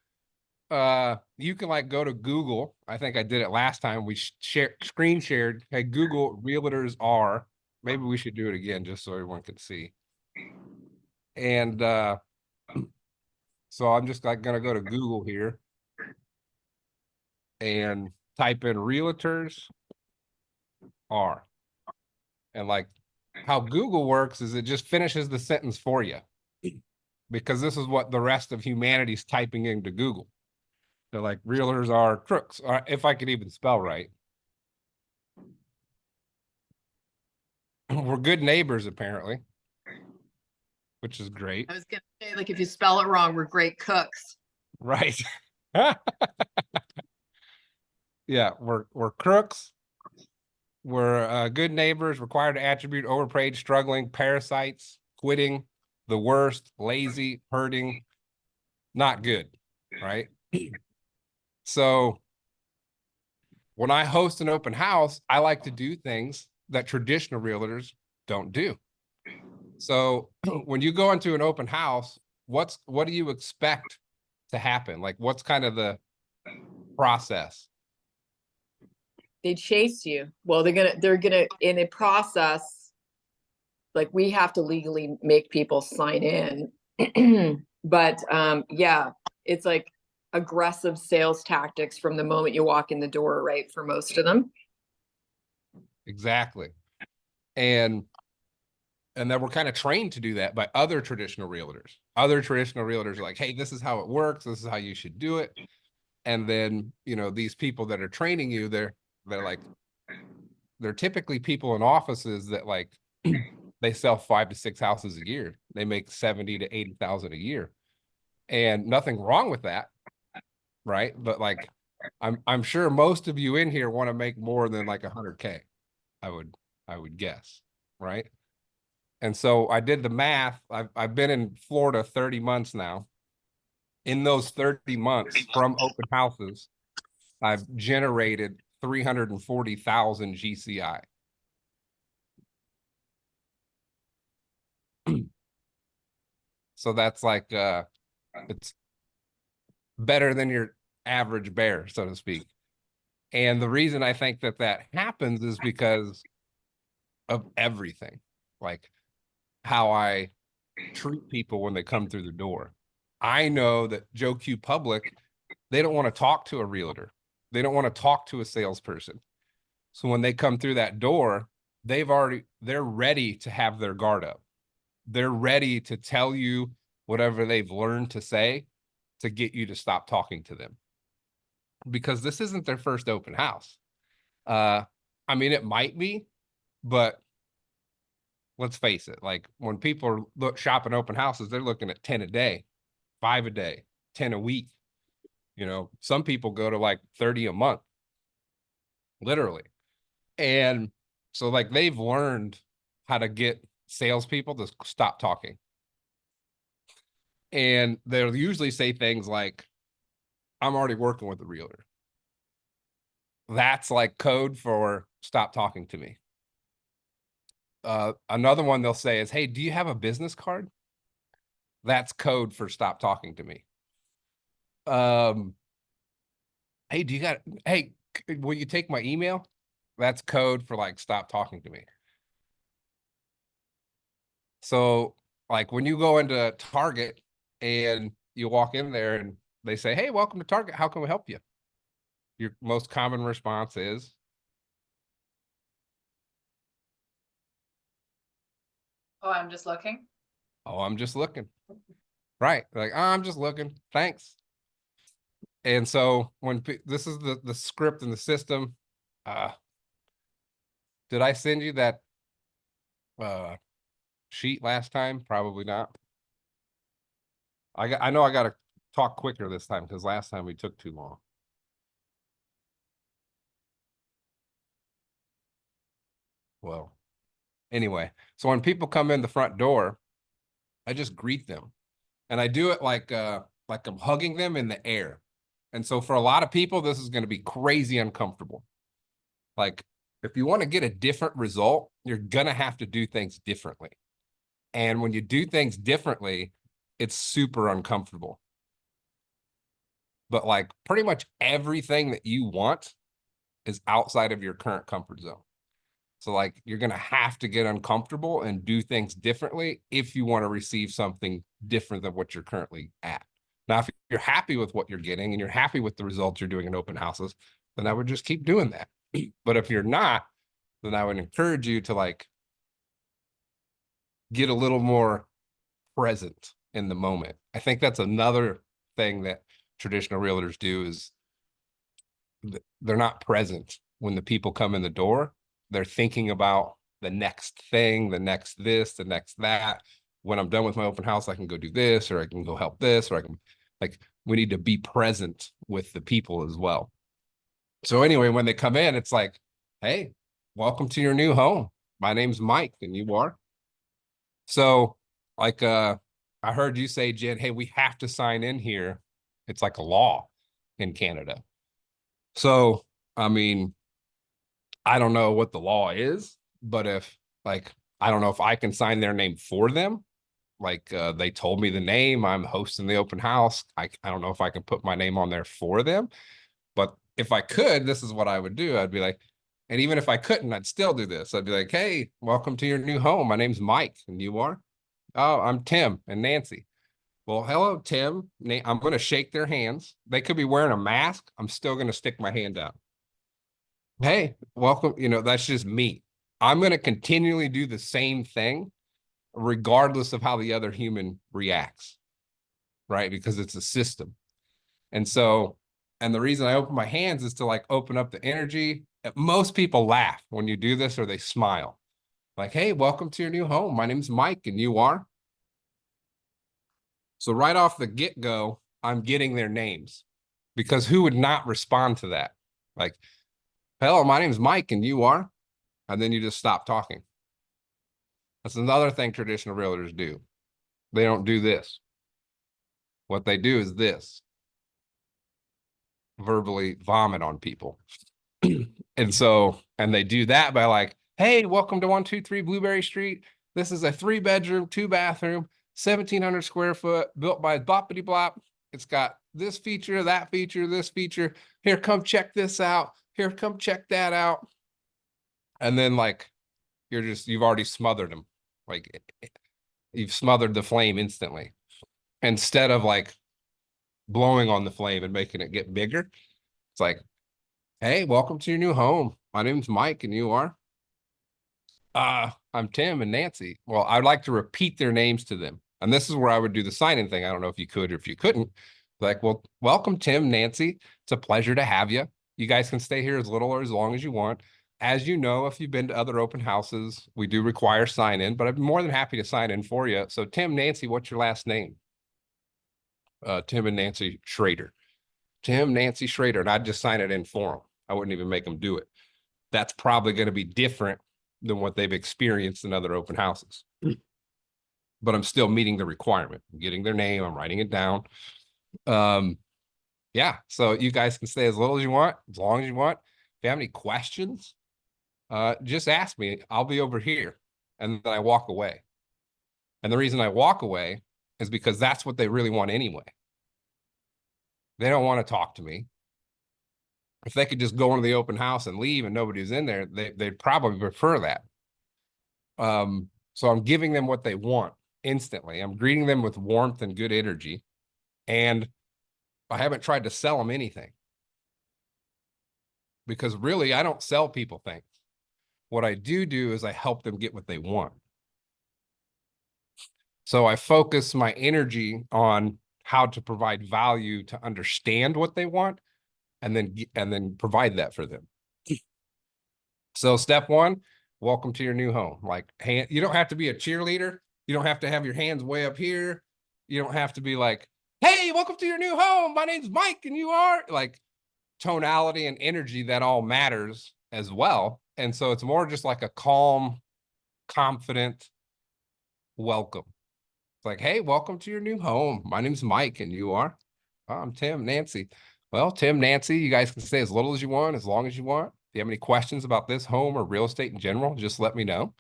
you can like go to Google. I think I did it last time. We screen shared. Hey, Google realtors are. Maybe we should do it again just so everyone can see. And so I'm just like gonna go to Google here and type in realtors are. And like how Google works is it just finishes the sentence for you, because this is what the rest of humanity's typing into Google. They're like, realtors are crooks, or if I could even spell right. We're good neighbors, apparently. which is great.
I was gonna say, like, if you spell it wrong, we're great cooks.
Right. Yeah, we're crooks. We're good neighbors, required to attribute, overpaid, struggling, parasites, quitting, the worst, lazy, hurting, not good, right? So when I host an open house, I like to do things that traditional realtors don't do. So when you go into an open house, what do you expect to happen? Like, what's kind of the process?
They chase you. Well, they're gonna in a process, like we have to legally make people sign in. But yeah, it's like aggressive sales tactics from the moment you walk in the door, right? For most of them.
Exactly. And then we're kind of trained to do that by other traditional realtors. Other traditional realtors are like, hey, this is how it works. This is how you should do it. And then, you know, these people that are training you, they're like, they're typically people in offices that like, they sell 5 to 6 houses a year. They make 70 to 80,000 a year. And nothing wrong with that. Right. But like, I'm sure most of you in here want to make more than like 100K. I would guess. Right. And so I did the math. I've been in Florida 30 months now. In those 30 months from open houses, I've generated 340,000 GCI. So that's like it's better than your average bear, so to speak. And the reason I think that that happens is because of everything, like how I treat people when they come through the door. I know that Joe Q Public, they don't want to talk to a realtor. They don't want to talk to a salesperson. So when they come through that door, they're ready to have their guard up. They're ready to tell you whatever they've learned to say to get you to stop talking to them. Because this isn't their first open house. I mean, it might be, but let's face it, like when people are shopping open houses, they're looking at 10 a day, 5 a day, 10 a week. You know, some people go to like 30 a month, literally. And so like they've learned how to get salespeople to stop talking. And they'll usually say things like, I'm already working with a realtor. That's like code for stop talking to me. Another one they'll say is, hey, do you have a business card? That's code for stop talking to me. Hey, will you take my email? That's code for like, stop talking to me. So like when you go into Target and you walk in there and they say, hey, welcome to Target. How can we help you? Your most common response is,
Oh, I'm just looking.
oh, I'm just looking. Right. Like, oh, I'm just looking. Thanks. And so when this is the script and the system, did I send you that sheet last time? Probably not. I know I got to talk quicker this time because last time we took too long. Well, anyway, so when people come in the front door, I just greet them. And I do it like I'm hugging them in the air. And so for a lot of people, this is going to be crazy uncomfortable. Like if you want to get a different result, you're going to have to do things differently. And when you do things differently, it's super uncomfortable. But like pretty much everything that you want is outside of your current comfort zone. So like you're going to have to get uncomfortable and do things differently if you want to receive something different than what you're currently at. Now, if you're happy with what you're getting and you're happy with the results you're doing in open houses, then I would just keep doing that. But if you're not, then I would encourage you to like get a little more present in the moment. I think that's another thing that traditional realtors do is they're not present when the people come in the door. They're thinking about the next thing, the next this, the next that. when I'm done with my open house, I can go do this, or I can go help this, or I can, like, we need to be present with the people as well. So anyway, when they come in, it's like, hey, welcome to your new home. My name's Mike, and you are. So like, I heard you say, Jen, hey, we have to sign in here. It's like a law in Canada. So, I mean, I don't know what the law is, but if, like, I don't know if I can sign their name for them. Like, they told me the name, I'm hosting the open house. I don't know if I can put my name on there for them, but if I could, this is what I would do. I'd be like, and even if I couldn't, I'd still do this. I'd be like, hey, welcome to your new home. My name's Mike, and you are? Oh, I'm Tim and Nancy. Well, hello, Tim. I'm going to shake their hands. They could be wearing a mask. I'm still going to stick my hand out. Hey, welcome. You know, that's just me. I'm going to continually do the same thing, regardless of how the other human reacts, right? Because it's a system. And so, and the reason I open my hands is to like open up the energy. Most people laugh when you do this, or they smile. Like, hey, welcome to your new home. My name's Mike, and you are? So right off the get-go, I'm getting their names, because who would not respond to that? Like, hello, my name's Mike, and you are? And then you just stop talking. That's another thing traditional realtors do. They don't do this. What they do is this: verbally vomit on people. And so, and they do that by like, hey, welcome to 123 Blueberry Street. This is a 3-bedroom, 2-bathroom, 1,700 square foot, built by Boppity Blop. It's got this feature, that feature, this feature. Here, come check this out. Here, come check that out. And then like, you've already smothered them. Like, you've smothered the flame instantly. Instead of like blowing on the flame and making it get bigger, it's like, hey, welcome to your new home. My name's Mike, and you are? I'm Tim and Nancy. Well, I'd like to repeat their names to them. And this is where I would do the sign-in thing. I don't know if you could or if you couldn't. Like, well, welcome, Tim, Nancy. It's a pleasure to have you. You guys can stay here as little or as long as you want. As you know, if you've been to other open houses, we do require sign-in, but I'd be more than happy to sign in for you. So Tim, Nancy, what's your last name? Tim and Nancy Schrader. Tim, Nancy Schrader. And I'd just sign it in for them. I wouldn't even make them do it. That's probably going to be different than what they've experienced in other open houses. But I'm still meeting the requirement. I'm getting their name. I'm writing it down. Yeah. So you guys can stay as little as you want, as long as you want. If you have any questions, just ask me. I'll be over here. And then I walk away. And the reason I walk away is because that's what they really want anyway. They don't want to talk to me. If they could just go into the open house and leave and nobody's in there, they'd probably prefer that. So I'm giving them what they want instantly. I'm greeting them with warmth and good energy. And I haven't tried to sell them anything. Because really, I don't sell people things. What I do is I help them get what they want. So I focus my energy on how to provide value to understand what they want, and then provide that for them. So step one, welcome to your new home. Like, you don't have to be a cheerleader. You don't have to have your hands way up here. You don't have to be like, hey, welcome to your new home. My name's Mike, and you are? Like, tonality and energy, that all matters as well. And so it's more just like a calm, confident welcome. It's like, hey, welcome to your new home. My name's Mike, and you are? Oh, I'm Tim, Nancy. Well, Tim, Nancy, you guys can stay as little as you want, as long as you want. If you have any questions about this home or real estate in general, just let me know.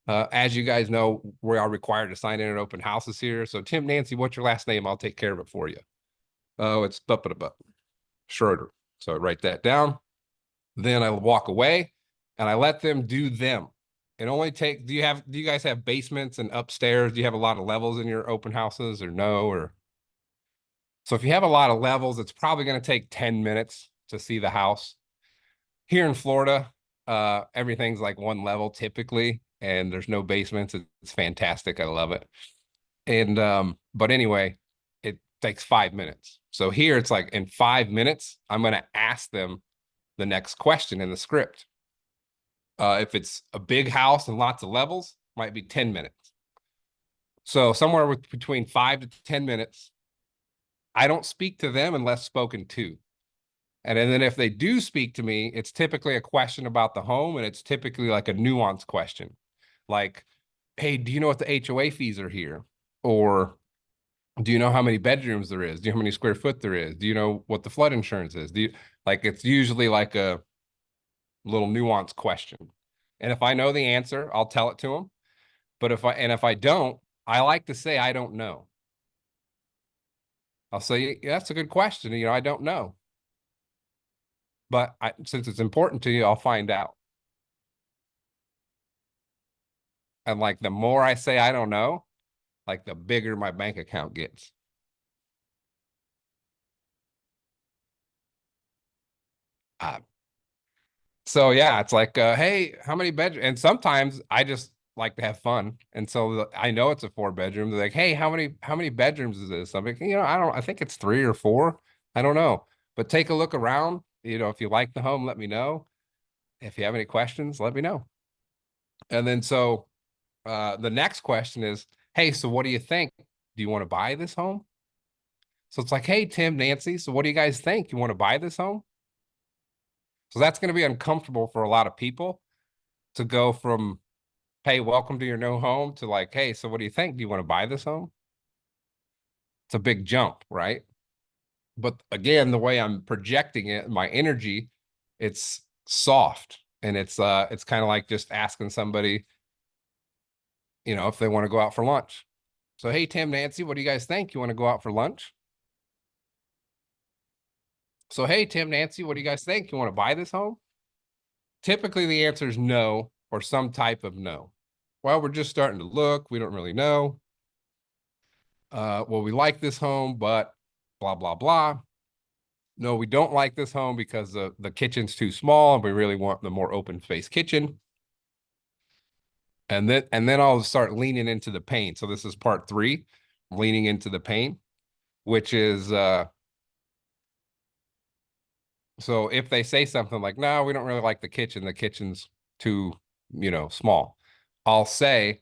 As you guys know, we are required to sign in at open houses here. So Tim, Nancy, what's your last name? I'll take care of it for you. Oh, it's Schroeder. So I write that down. Then I walk away and I let them do them. It only take, do you guys have basements and upstairs? Do you have a lot of levels in your open houses, or no? Or so if you have a lot of levels, it's probably going to take 10 minutes to see the house. Here in Florida, everything's like one level typically, and there's no basements. It's fantastic. I love it. And but anyway, it takes 5 minutes. So here it's like in 5 minutes, I'm going to ask them the next question in the script. If it's a big house and lots of levels, might be 10 minutes. So somewhere between 5 to 10 minutes. I don't speak to them unless spoken to. And then if they do speak to me, it's typically a question about the home, and it's typically like a nuanced question. Like, hey, do you know what the HOA fees are here? Or do you know how many bedrooms there is? Do you know how many square foot there is? Do you know what the flood insurance is? Like, it's usually like a little nuanced question. And if I know the answer, I'll tell it to them. But if I don't, I like to say I don't know. I'll say, yeah, that's a good question. I don't know. But since it's important to you, I'll find out. And like the more I say I don't know, like the bigger my bank account gets. So yeah, it's like, hey, how many bedrooms? And sometimes I just like to have fun, and so I know it's a 4 bedroom. They're like, hey, how many bedrooms is this? I'm like, I think it's 3 or 4. I don't know, but take a look around. If you like the home, let me know. If you have any questions, let me know. And then so the next question is, hey, so what do you think? Do you want to buy this home? So it's like, hey, Tim, Nancy, so what do you guys think? You want to buy this home? So that's going to be uncomfortable for a lot of people to go from, hey, welcome to your new home, to like, hey, so what do you think? Do you want to buy this home? It's a big jump, right? But again, the way I'm projecting it, my energy, it's soft, and it's kind of like just asking somebody, if they want to go out for lunch. So, hey, Tim, Nancy, what do you guys think? You want to go out for lunch? So, hey, Tim, Nancy, what do you guys think? You want to buy this home? Typically, the answer is no, or some type of no. Well, we're just starting to look. We don't really know. Well, we like this home, but blah, blah, blah. No, we don't like this home because the kitchen's too small, and we really want the more open space kitchen. And then I'll start leaning into the pain. So this is part 3, leaning into the pain, which is so if they say something like, no, we don't really like the kitchen's too, small, I'll say,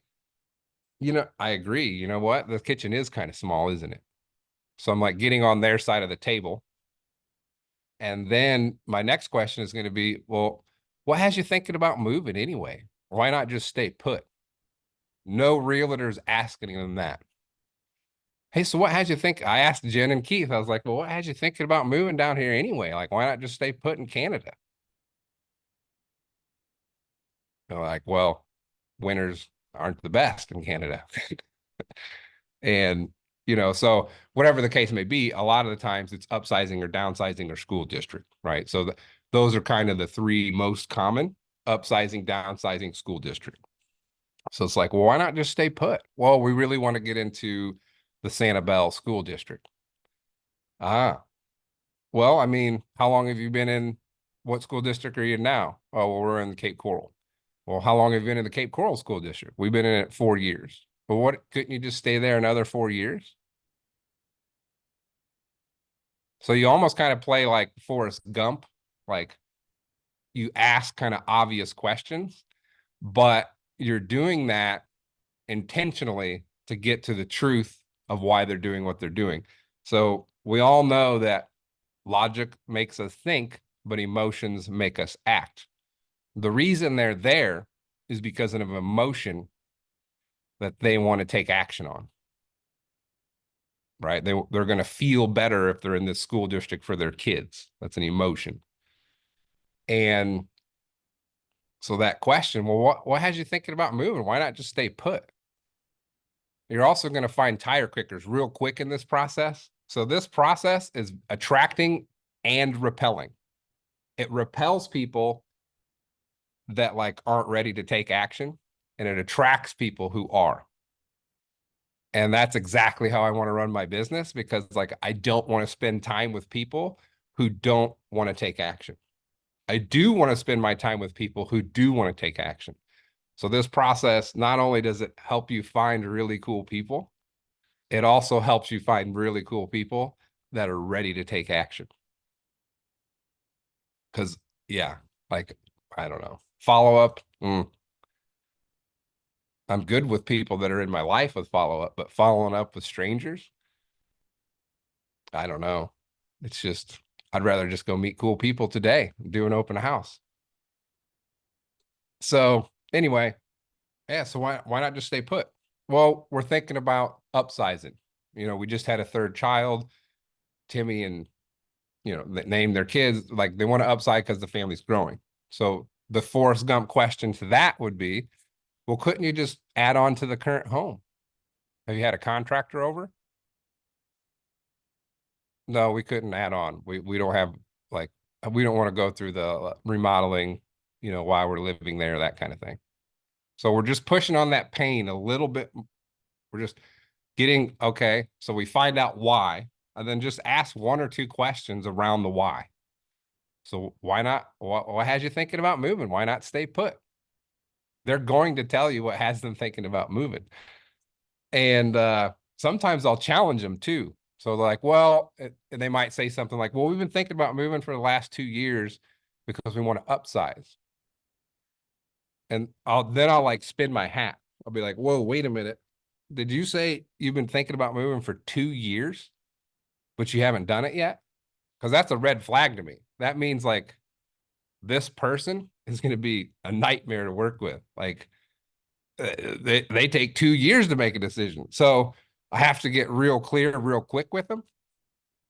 I agree. You know what? The kitchen is kind of small, isn't it? So I'm like getting on their side of the table. And then my next question is going to be, well, what has you thinking about moving anyway? Why not just stay put? No realtor's asking them that. Hey, so what has you think? I asked Jen and Keith, I was like, well, what has you thinking about moving down here anyway? Like, why not just stay put in Canada? They're like, well, winters aren't the best in Canada. And, so whatever the case may be, a lot of the times it's upsizing or downsizing or school district, right? So those are kind of the 3 most common: upsizing, downsizing, school district. So it's like, well, why not just stay put? Well, we really want to get into the Sanibel school district. Well, I mean, how long have you been in, what school district are you in now? Oh, well, we're in the Cape Coral. Well, how long have you been in the Cape Coral school district? We've been in it 4 years. But what, couldn't you just stay there another 4 years? So you almost kind of play like Forrest Gump, like you ask kind of obvious questions, but you're doing that intentionally to get to the truth of why they're doing what they're doing. So we all know that logic makes us think, but emotions make us act. The reason they're there is because of an emotion that they want to take action on. Right? They're going to feel better if they're in this school district for their kids. That's an emotion. And so that question, well, what has you thinking about moving? Why not just stay put? You're also going to find tire kickers real quick in this process. So this process is attracting and repelling. It repels people that like aren't ready to take action, and it attracts people who are. And that's exactly how I want to run my business, because like I don't want to spend time with people who don't want to take action. I do want to spend my time with people who do want to take action. So this process, not only does it help you find really cool people, it also helps you find really cool people that are ready to take action. Because yeah, like, I don't know, follow up. I'm good with people that are in my life with follow-up, but following up with strangers, I don't know. It's just, I'd rather just go meet cool people today, do an open house. So anyway, yeah, so why not just stay put? Well, we're thinking about upsizing. You know, we just had a third child, Timmy, and name their kids, like they want to upsize because the family's growing. So the Forrest Gump question to that would be, well, couldn't you just add on to the current home? Have you had a contractor over? No, we couldn't add on. We don't have, like, we don't want to go through the remodeling, while we're living there, that kind of thing. So we're just pushing on that pain a little bit. We're just getting, okay, so we find out why, and then just ask one or two questions around the why. So why not? What has you thinking about moving? Why not stay put? They're going to tell you what has them thinking about moving. And sometimes I'll challenge them too. So they're like, well, they might say something like, well, we've been thinking about moving for the last 2 years because we want to upsize. And I'll like spin my hat. I'll be like, whoa, wait a minute. Did you say you've been thinking about moving for 2 years, but you haven't done it yet? Because that's a red flag to me. That means like this person is going to be a nightmare to work with. Like they take 2 years to make a decision. So I have to get real clear, real quick with them.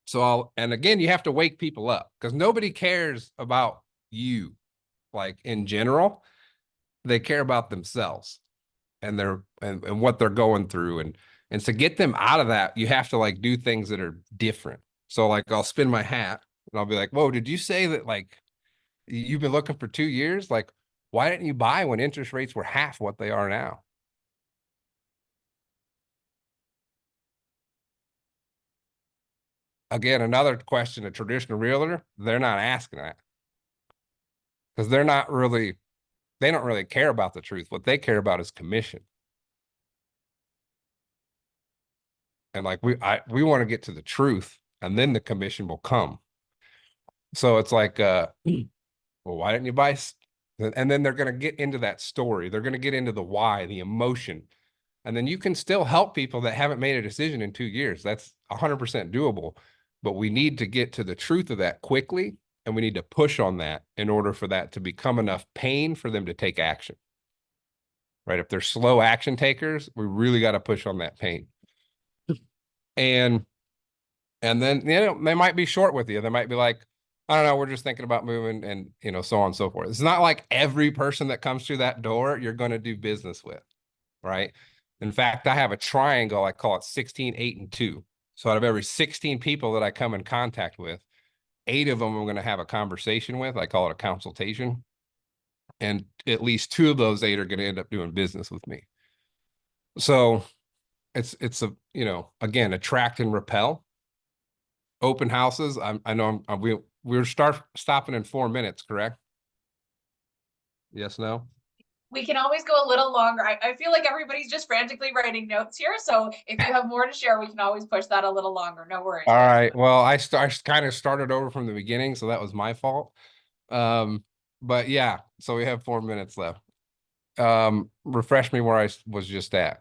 So and again, you have to wake people up because nobody cares about you. Like in general, they care about themselves and and what they're going through. And to get them out of that, you have to like do things that are different. So like I'll spin my hat and I'll be like, whoa, did you say that like you've been looking for 2 years? Like, why didn't you buy when interest rates were half what they are now? Again, another question, a traditional realtor, they're not asking that because they don't really care about the truth. What they care about is commission. And like we want to get to the truth and then the commission will come. So it's like, well, why didn't you buy? And then they're going to get into that story. They're going to get into the why, the emotion. And then you can still help people that haven't made a decision in 2 years. That's 100% doable. But we need to get to the truth of that quickly. And we need to push on that in order for that to become enough pain for them to take action. Right? If they're slow action takers, we really got to push on that pain. And then, they might be short with you. They might be like, I don't know, we're just thinking about moving and, so on and so forth. It's not like every person that comes through that door, you're going to do business with, right? In fact, I have a triangle. I call it 16, 8, and 2. So out of every 16 people that I come in contact with, 8 of them I'm going to have a conversation with. I call it a consultation. And at least 2 of those 8 are going to end up doing business with me. So it's a, again, attract and repel. Open houses. I know we're stopping in 4 minutes, correct? Yes, no?
We can always go a little longer. I feel like everybody's just frantically writing notes here. So if you have more to share, we can always push that a little longer. No worries.
All right. Well, I kind of started over from the beginning, so that was my fault. But yeah, so we have 4 minutes left. Refresh me where I was just at.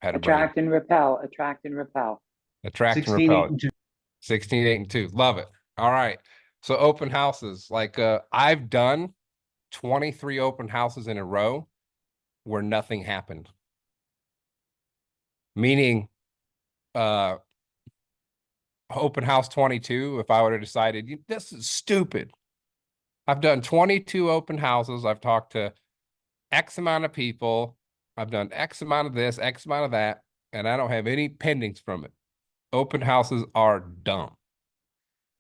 Had a brain.
Attract and repel, attract and repel.
Attract and
16,
repel.
8, and 2.
16, 8, and 2. Love it. All right. So open houses, like I've done 23 open houses in a row where nothing happened. Meaning open house 22, if I would have decided this is stupid. I've done 22 open houses. I've talked to X amount of people. I've done X amount of this, X amount of that, and I don't have any pendings from it. Open houses are dumb.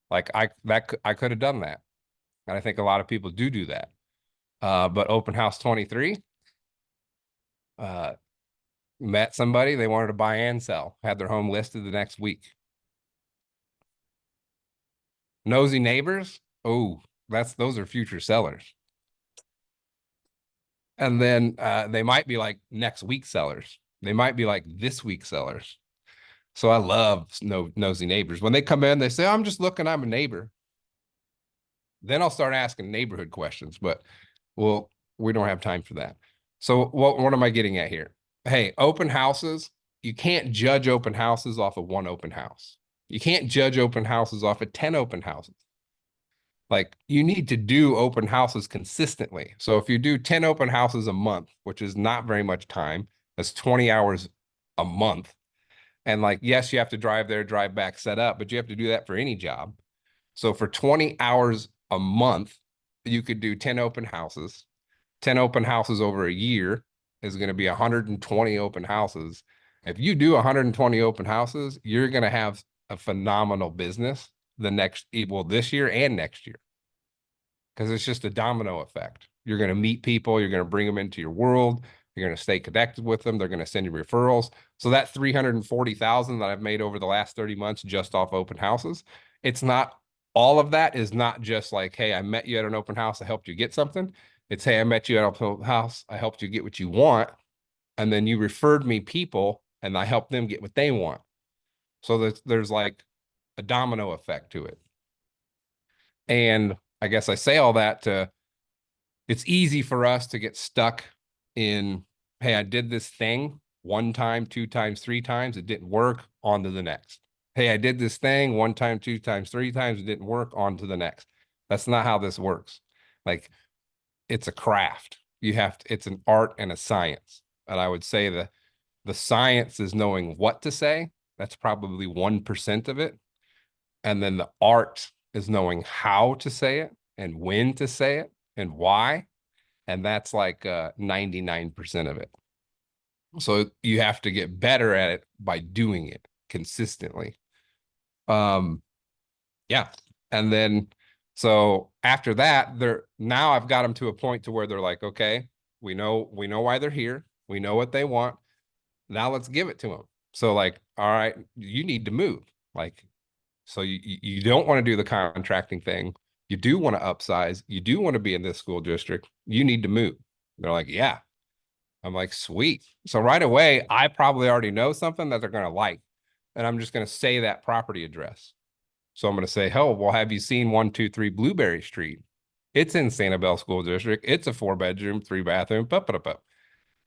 Like I could have done that. And I think a lot of people do that. But open house 23, met somebody, they wanted to buy and sell, had their home listed the next week. Nosy neighbors. Oh, those are future sellers. And then they might be like next week sellers. They might be like this week sellers. So I love nosy neighbors. When they come in, they say, I'm just looking, I'm a neighbor. Then I'll start asking neighborhood questions, but we'll we don't have time for that. So what am I getting at here? Hey, open houses, you can't judge open houses off of one open house. You can't judge open houses off of 10 open houses. Like, you need to do open houses consistently. So if you do 10 open houses a month, which is not very much time, that's 20 hours a month. And like, yes, you have to drive there, drive back, set up, but you have to do that for any job. So for 20 hours a month, you could do 10 open houses. 10 open houses over a year is going to be 120 open houses. If you do 120 open houses, you're going to have a phenomenal business this year and next year. Because it's just a domino effect. You're going to meet people, you're going to bring them into your world, you're going to stay connected with them, they're going to send you referrals. So that 340,000 that I've made over the last 30 months just off open houses, it's not, all of that is not just like, hey, I met you at an open house, I helped you get something. It's, hey, I met you at an open house, I helped you get what you want, and then you referred me people and I helped them get what they want. So there's like a domino effect to it. And I guess I say all that it's easy for us to get stuck in, hey, I did this thing 1 time, 2 times, 3 times, it didn't work, on to the next. Hey, I did this thing 1 time, 2 times, 3 times, it didn't work, on to the next. That's not how this works. Like, it's a craft. It's an art and a science. And I would say the science is knowing what to say. That's probably 1% of it. And then the art is knowing how to say it and when to say it and why. And that's like 99% of it. So you have to get better at it by doing it consistently. Yeah. And then, so after that, now I've got them to a point to where they're like, okay, we know why they're here. We know what they want. Now let's give it to them. So like, all right, you need to move. Like, so you don't want to do the contracting thing. You do want to upsize. You do want to be in this school district. You need to move. They're like, yeah. I'm like, sweet. So right away, I probably already know something that they're going to like. And I'm just going to say that property address. So I'm going to say, oh, well, have you seen 123 Blueberry Street? It's in Sanibel School District. It's a 4-bedroom, 3-bathroom,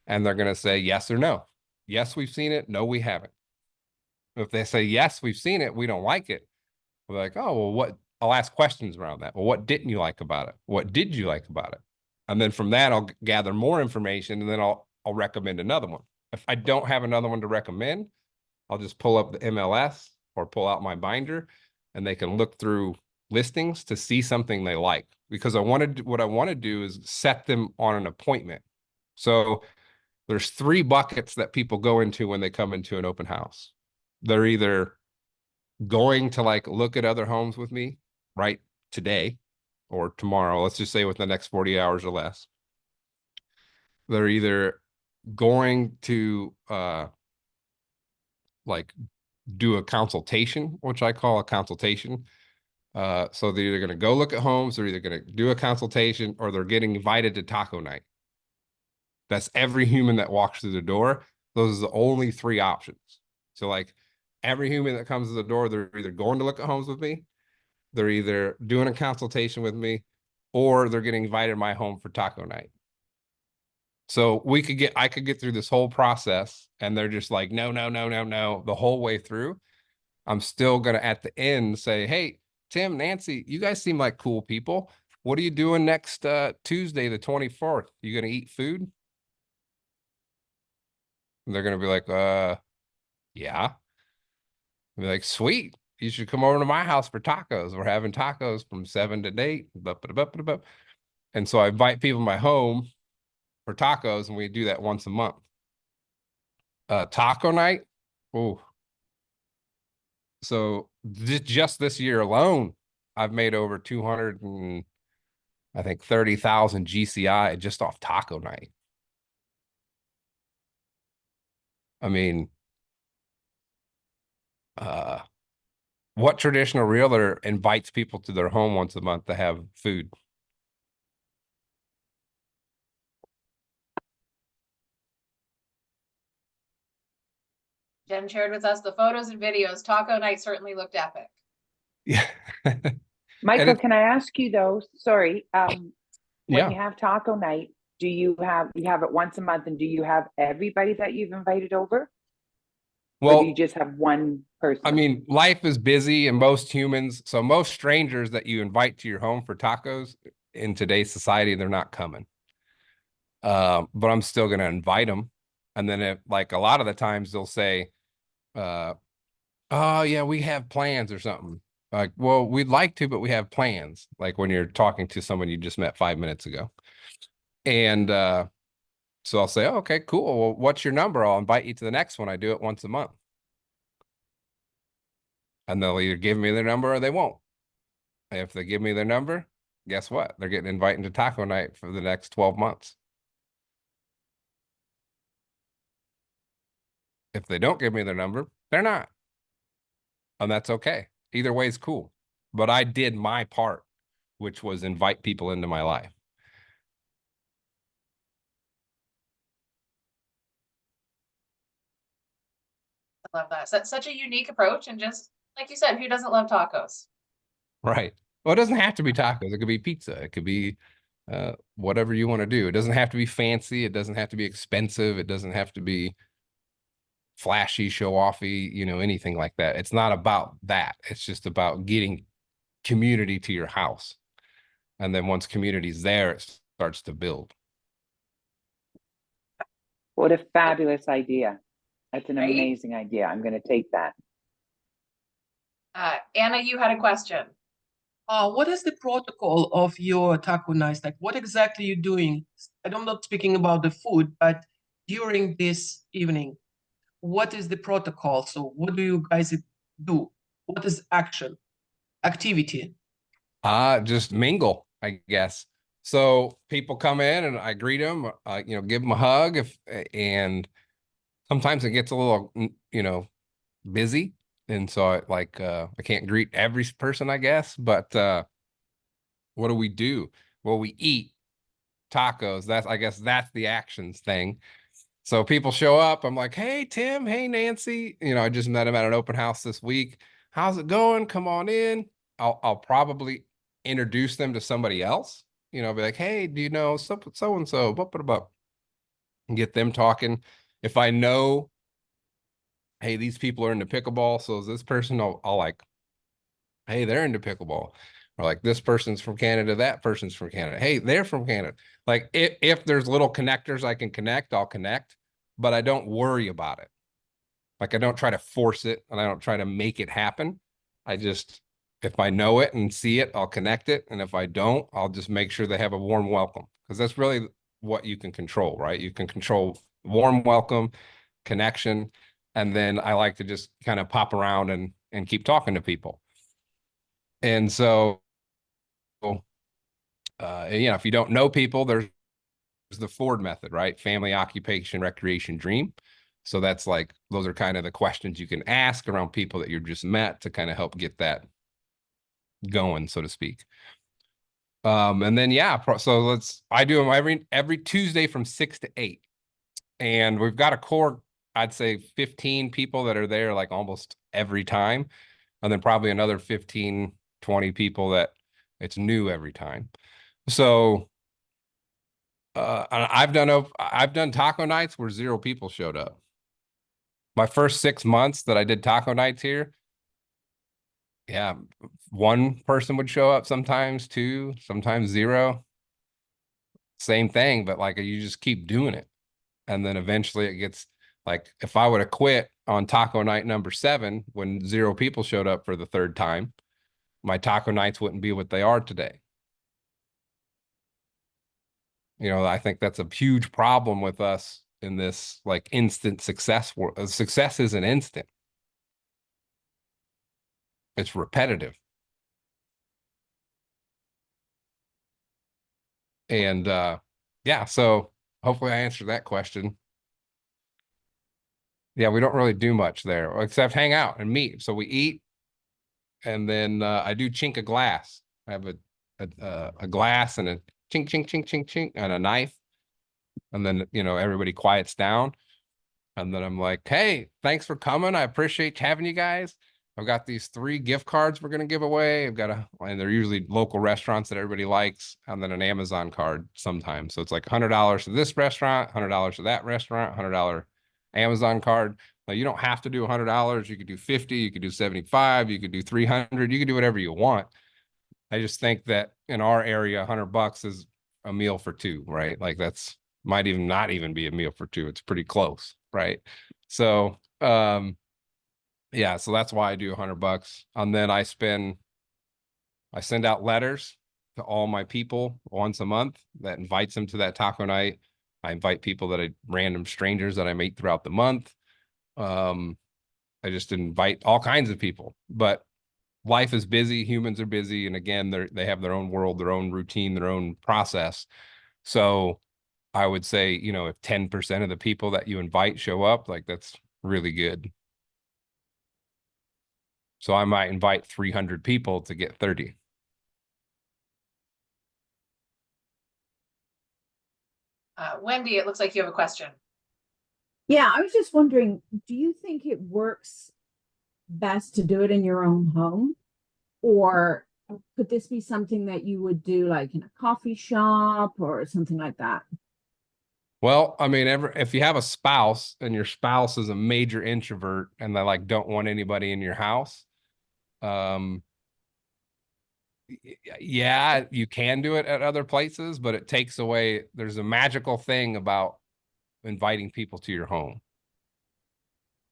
and they're going to say yes or no. Yes, we've seen it. No, we haven't. If they say, yes, we've seen it, we don't like it. We're like, oh, well, I'll ask questions around that. Well, what didn't you like about it? What did you like about it? And then from that, I'll gather more information, and then I'll recommend another one. If I don't have another one to recommend, I'll just pull up the MLS or pull out my binder, and they can look through listings to see something they like. Because what I want to do is set them on an appointment. So there's 3 buckets that people go into when they come into an open house. They're either going to like look at other homes with me right today or tomorrow, let's just say within the next 40 hours or less. They're either going to like do a consultation, which I call a consultation. So they're either going to go look at homes, they're either going to do a consultation, or they're getting invited to taco night. That's every human that walks through the door. Those are the only 3 options. So like every human that comes to the door, they're either going to look at homes with me, they're either doing a consultation with me, or they're getting invited to my home for taco night. So I could get through this whole process, and they're just like, no, the whole way through. I'm still going to, at the end, say, hey, Tim, Nancy, you guys seem like cool people. What are you doing next Tuesday, the 24th? You going to eat food? And they're going to be like, yeah. I'll be like, sweet. You should come over to my house for tacos. We're having tacos from 7 to 8. And so I invite people to my home for tacos, and we do that once a month. Taco night. Oh, so just this year alone, I've made over 30,000 GCI just off taco night. I mean, what traditional realtor invites people to their home once a month to have food?
Jen shared with us the photos and videos. Taco night certainly looked epic.
Yeah.
Michael, can I ask you though, sorry, when
Yeah.
you have taco night, do you have it once a month, and do you have everybody that you've invited over? Or do you
Well,
just have one person?
I mean, life is busy and most humans, so most strangers that you invite to your home for tacos in today's society, they're not coming. But I'm still going to invite them. And then if like a lot of the times they'll say, oh yeah, we have plans or something. Like, well, we'd like to, but we have plans. Like when you're talking to someone you just met 5 minutes ago. And so I'll say, oh, okay, cool. Well, what's your number? I'll invite you to the next one. I do it once a month. And they'll either give me their number or they won't. If they give me their number, guess what? They're getting invited to taco night for the next 12 months. If they don't give me their number, they're not. And that's okay. Either way is cool. But I did my part, which was invite people into my life.
I love that. So that's such a unique approach. And just like you said, who doesn't love tacos?
Right. Well, it doesn't have to be tacos. It could be pizza. It could be whatever you want to do. It doesn't have to be fancy. It doesn't have to be expensive. It doesn't have to be flashy, show offy, anything like that. It's not about that. It's just about getting community to your house. And then once community's there, it starts to build.
What a fabulous idea. That's an
Right?
amazing idea. I'm going to take that.
Anna, you had a question.
What is the protocol of your taco nights? Like, what exactly you doing? I'm not speaking about the food, but during this evening, what is the protocol? So what do you guys do? What is activity?
Just mingle, I guess. So people come in and I greet them, give them a hug and sometimes it gets a little, busy. And so I can't greet every person, I guess, but what do we do? Well, we eat tacos. I guess that's the actions thing. So people show up. I'm like, hey, Tim, hey, Nancy. I just met him at an open house this week. How's it going? Come on in. I'll probably introduce them to somebody else. Be like, hey, do you know so and so? And get them talking. If I know, hey, these people are into pickleball, so is this person? I'll like, hey, they're into pickleball. Or like this person's from Canada, that person's from Canada. Hey, they're from Canada. Like if there's little connectors I can connect, I'll connect, but I don't worry about it. Like I don't try to force it and I don't try to make it happen. I just, if I know it and see it, I'll connect it. And if I don't, I'll just make sure they have a warm welcome because that's really what you can control, right? You can control warm welcome, connection. And then I like to just kind of pop around and keep talking to people. And so, if you don't know people, there's the Ford method, right? Family, occupation, recreation, dream. So that's like, those are kind of the questions you can ask around people that you've just met to kind of help get that going, so to speak. And then, so I do them every Tuesday from 6 to 8. And we've got a core, I'd say 15 people that are there like almost every time. And then probably another 15, 20 people that it's new every time. So I've done taco nights where 0 people showed up. My first 6 months that I did taco nights here, 1 person would show up, sometimes 2, sometimes 0. Same thing, but like you just keep doing it. And then eventually it gets like, if I would have quit on taco night number 7, when 0 people showed up for the 3rd time, my taco nights wouldn't be what they are today. I think that's a huge problem with us in this like instant success world. Success isn't instant. It's repetitive. And so hopefully I answered that question. Yeah, we don't really do much there except hang out and meet. So we eat, and then I do chink a glass. I have a glass and a chink, chink, chink, chink, chink, and a knife. And then, everybody quiets down. And then I'm like, hey, thanks for coming. I appreciate having you guys. I've got these 3 gift cards we're going to give away. And they're usually local restaurants that everybody likes, and then an Amazon card sometimes. So it's like $100 to this restaurant, $100 to that restaurant, $100 Amazon card. Now, you don't have to do $100. You could do 50, you could do 75, you could do 300, you could do whatever you want. I just think that in our area, $100 is a meal for 2, right? Like might even not even be a meal for 2. It's pretty close, right? So, yeah, so that's why I do $100. And then I send out letters to all my people once a month that invites them to that taco night. I invite people random strangers that I meet throughout the month. I just invite all kinds of people, but life is busy. Humans are busy. And again, they have their own world, their own routine, their own process. So I would say, if 10% of the people that you invite show up, like that's really good. So I might invite 300 people to get 30.
Wendy, it looks like you have a question.
Yeah, I was just wondering, do you think it works best to do it in your own home? Or could this be something that you would do like in a coffee shop or something like that?
Well, I mean, if you have a spouse and your spouse is a major introvert and they like don't want anybody in your house, yeah, you can do it at other places, but it takes away, there's a magical thing about inviting people to your home.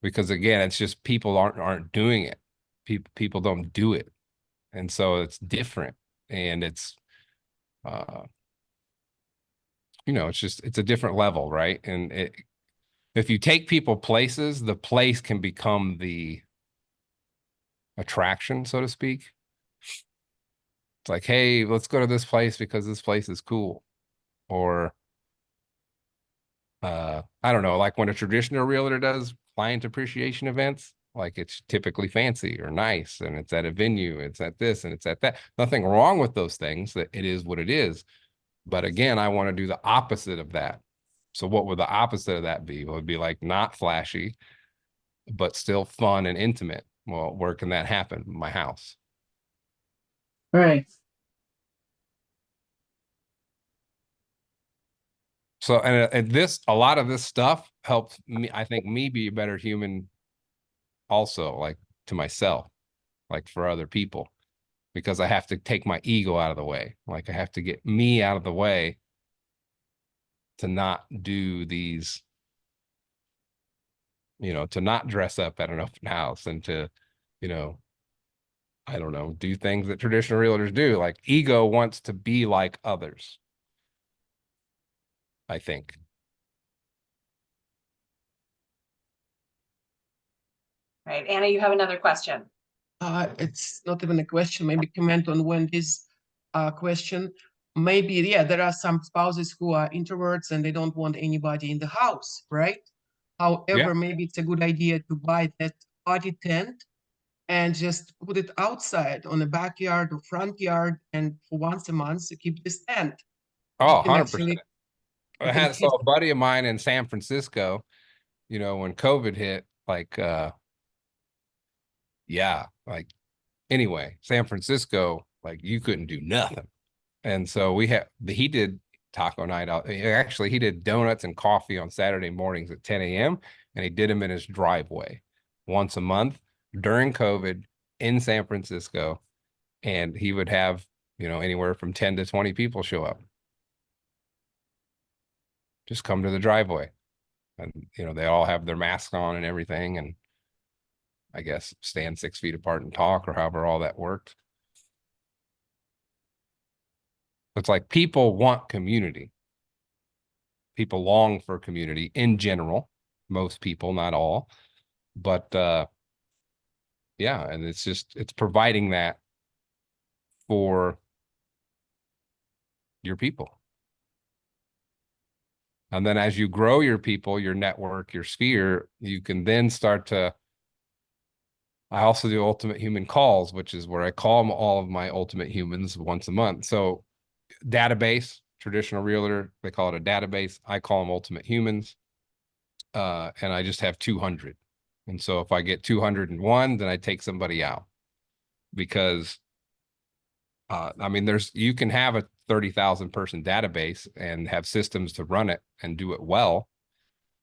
Because again, it's just people aren't doing it. People don't do it. And so it's different. And it's it's a different level, right? And if you take people places, the place can become the attraction, so to speak. It's like, hey, let's go to this place because this place is cool. Or I don't know, like when a traditional realtor does client appreciation events, like it's typically fancy or nice, and it's at a venue, it's at this and it's at that. Nothing wrong with those things, that it is what it is. But again, I want to do the opposite of that. So what would the opposite of that be? Well, it would be like not flashy, but still fun and intimate. Well, where can that happen? My house.
Right.
So, and a lot of this stuff helps me, I think, me be a better human also, like to myself, like for other people, because I have to take my ego out of the way. Like I have to get me out of the way to not do these, to not dress up at an open house and to, I don't know, do things that traditional realtors do. Like ego wants to be like others, I think.
Right, Anna, you have another question.
It's not even a question, maybe comment on Wendy's question. Maybe, yeah, there are some spouses who are introverts and they don't want anybody in the house, right? However, maybe it's a good idea to buy that party tent and just put it outside on the backyard or front yard, and for once a month to keep this tent.
Oh,
You can
100%. I
you can
had a buddy of mine in San Francisco, when COVID hit, like, yeah, like anyway, San Francisco, like you couldn't do nothing. And so he did taco night out. Actually, he did donuts and coffee on Saturday mornings at 10 a.m. and he did them in his driveway once a month during COVID in San Francisco. And he would have, anywhere from 10 to 20 people show up. Just come to the driveway. And, they all have their masks on and everything. And I guess stand 6 feet apart and talk, or however all that worked. It's like people want community. People long for community in general. Most people, not all. But yeah, and it's providing that for your people. And then as you grow your people, your network, your sphere, you can then start to, I also do ultimate human calls, which is where I call all of my ultimate humans once a month. So database, traditional realtor, they call it a database. I call them ultimate humans. And I just have 200. And so if I get 201, then I take somebody out because I mean, you can have a 30,000 person database and have systems to run it and do it well.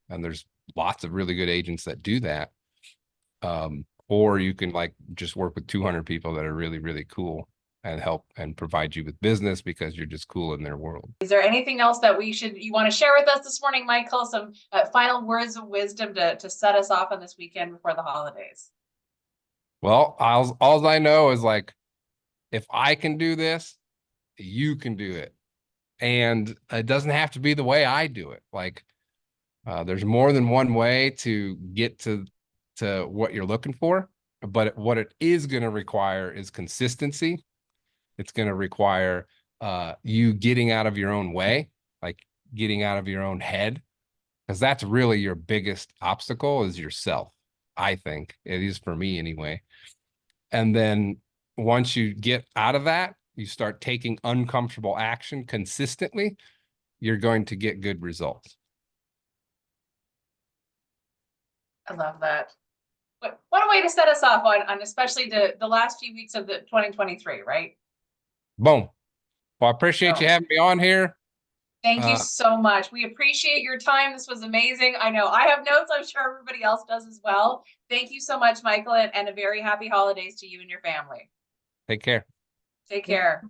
And there's lots of really good agents that do that. Or you can like just work with 200 people that are really, really cool and help and provide you with business because you're just cool in their world.
Is there anything else that you want to share with us this morning, Michael? Some final words of wisdom to set us off on this weekend before the holidays?
Well, all I know is like, if I can do this, you can do it. And it doesn't have to be the way I do it. Like, there's more than one way to get to what you're looking for, but what it is going to require is consistency. It's going to require you getting out of your own way, like getting out of your own head, because that's really your biggest obstacle is yourself. I think it is for me anyway. And then once you get out of that, you start taking uncomfortable action consistently, you're going to get good results.
I love that. What a way to set us off on especially the last few weeks of the 2023, right?
Boom. Well, I appreciate you having me on here.
Thank you so much. We appreciate your time. This was amazing. I know I have notes. I'm sure everybody else does as well. Thank you so much, Michael, and a very happy holidays to you and your family.
Take care.
Take care.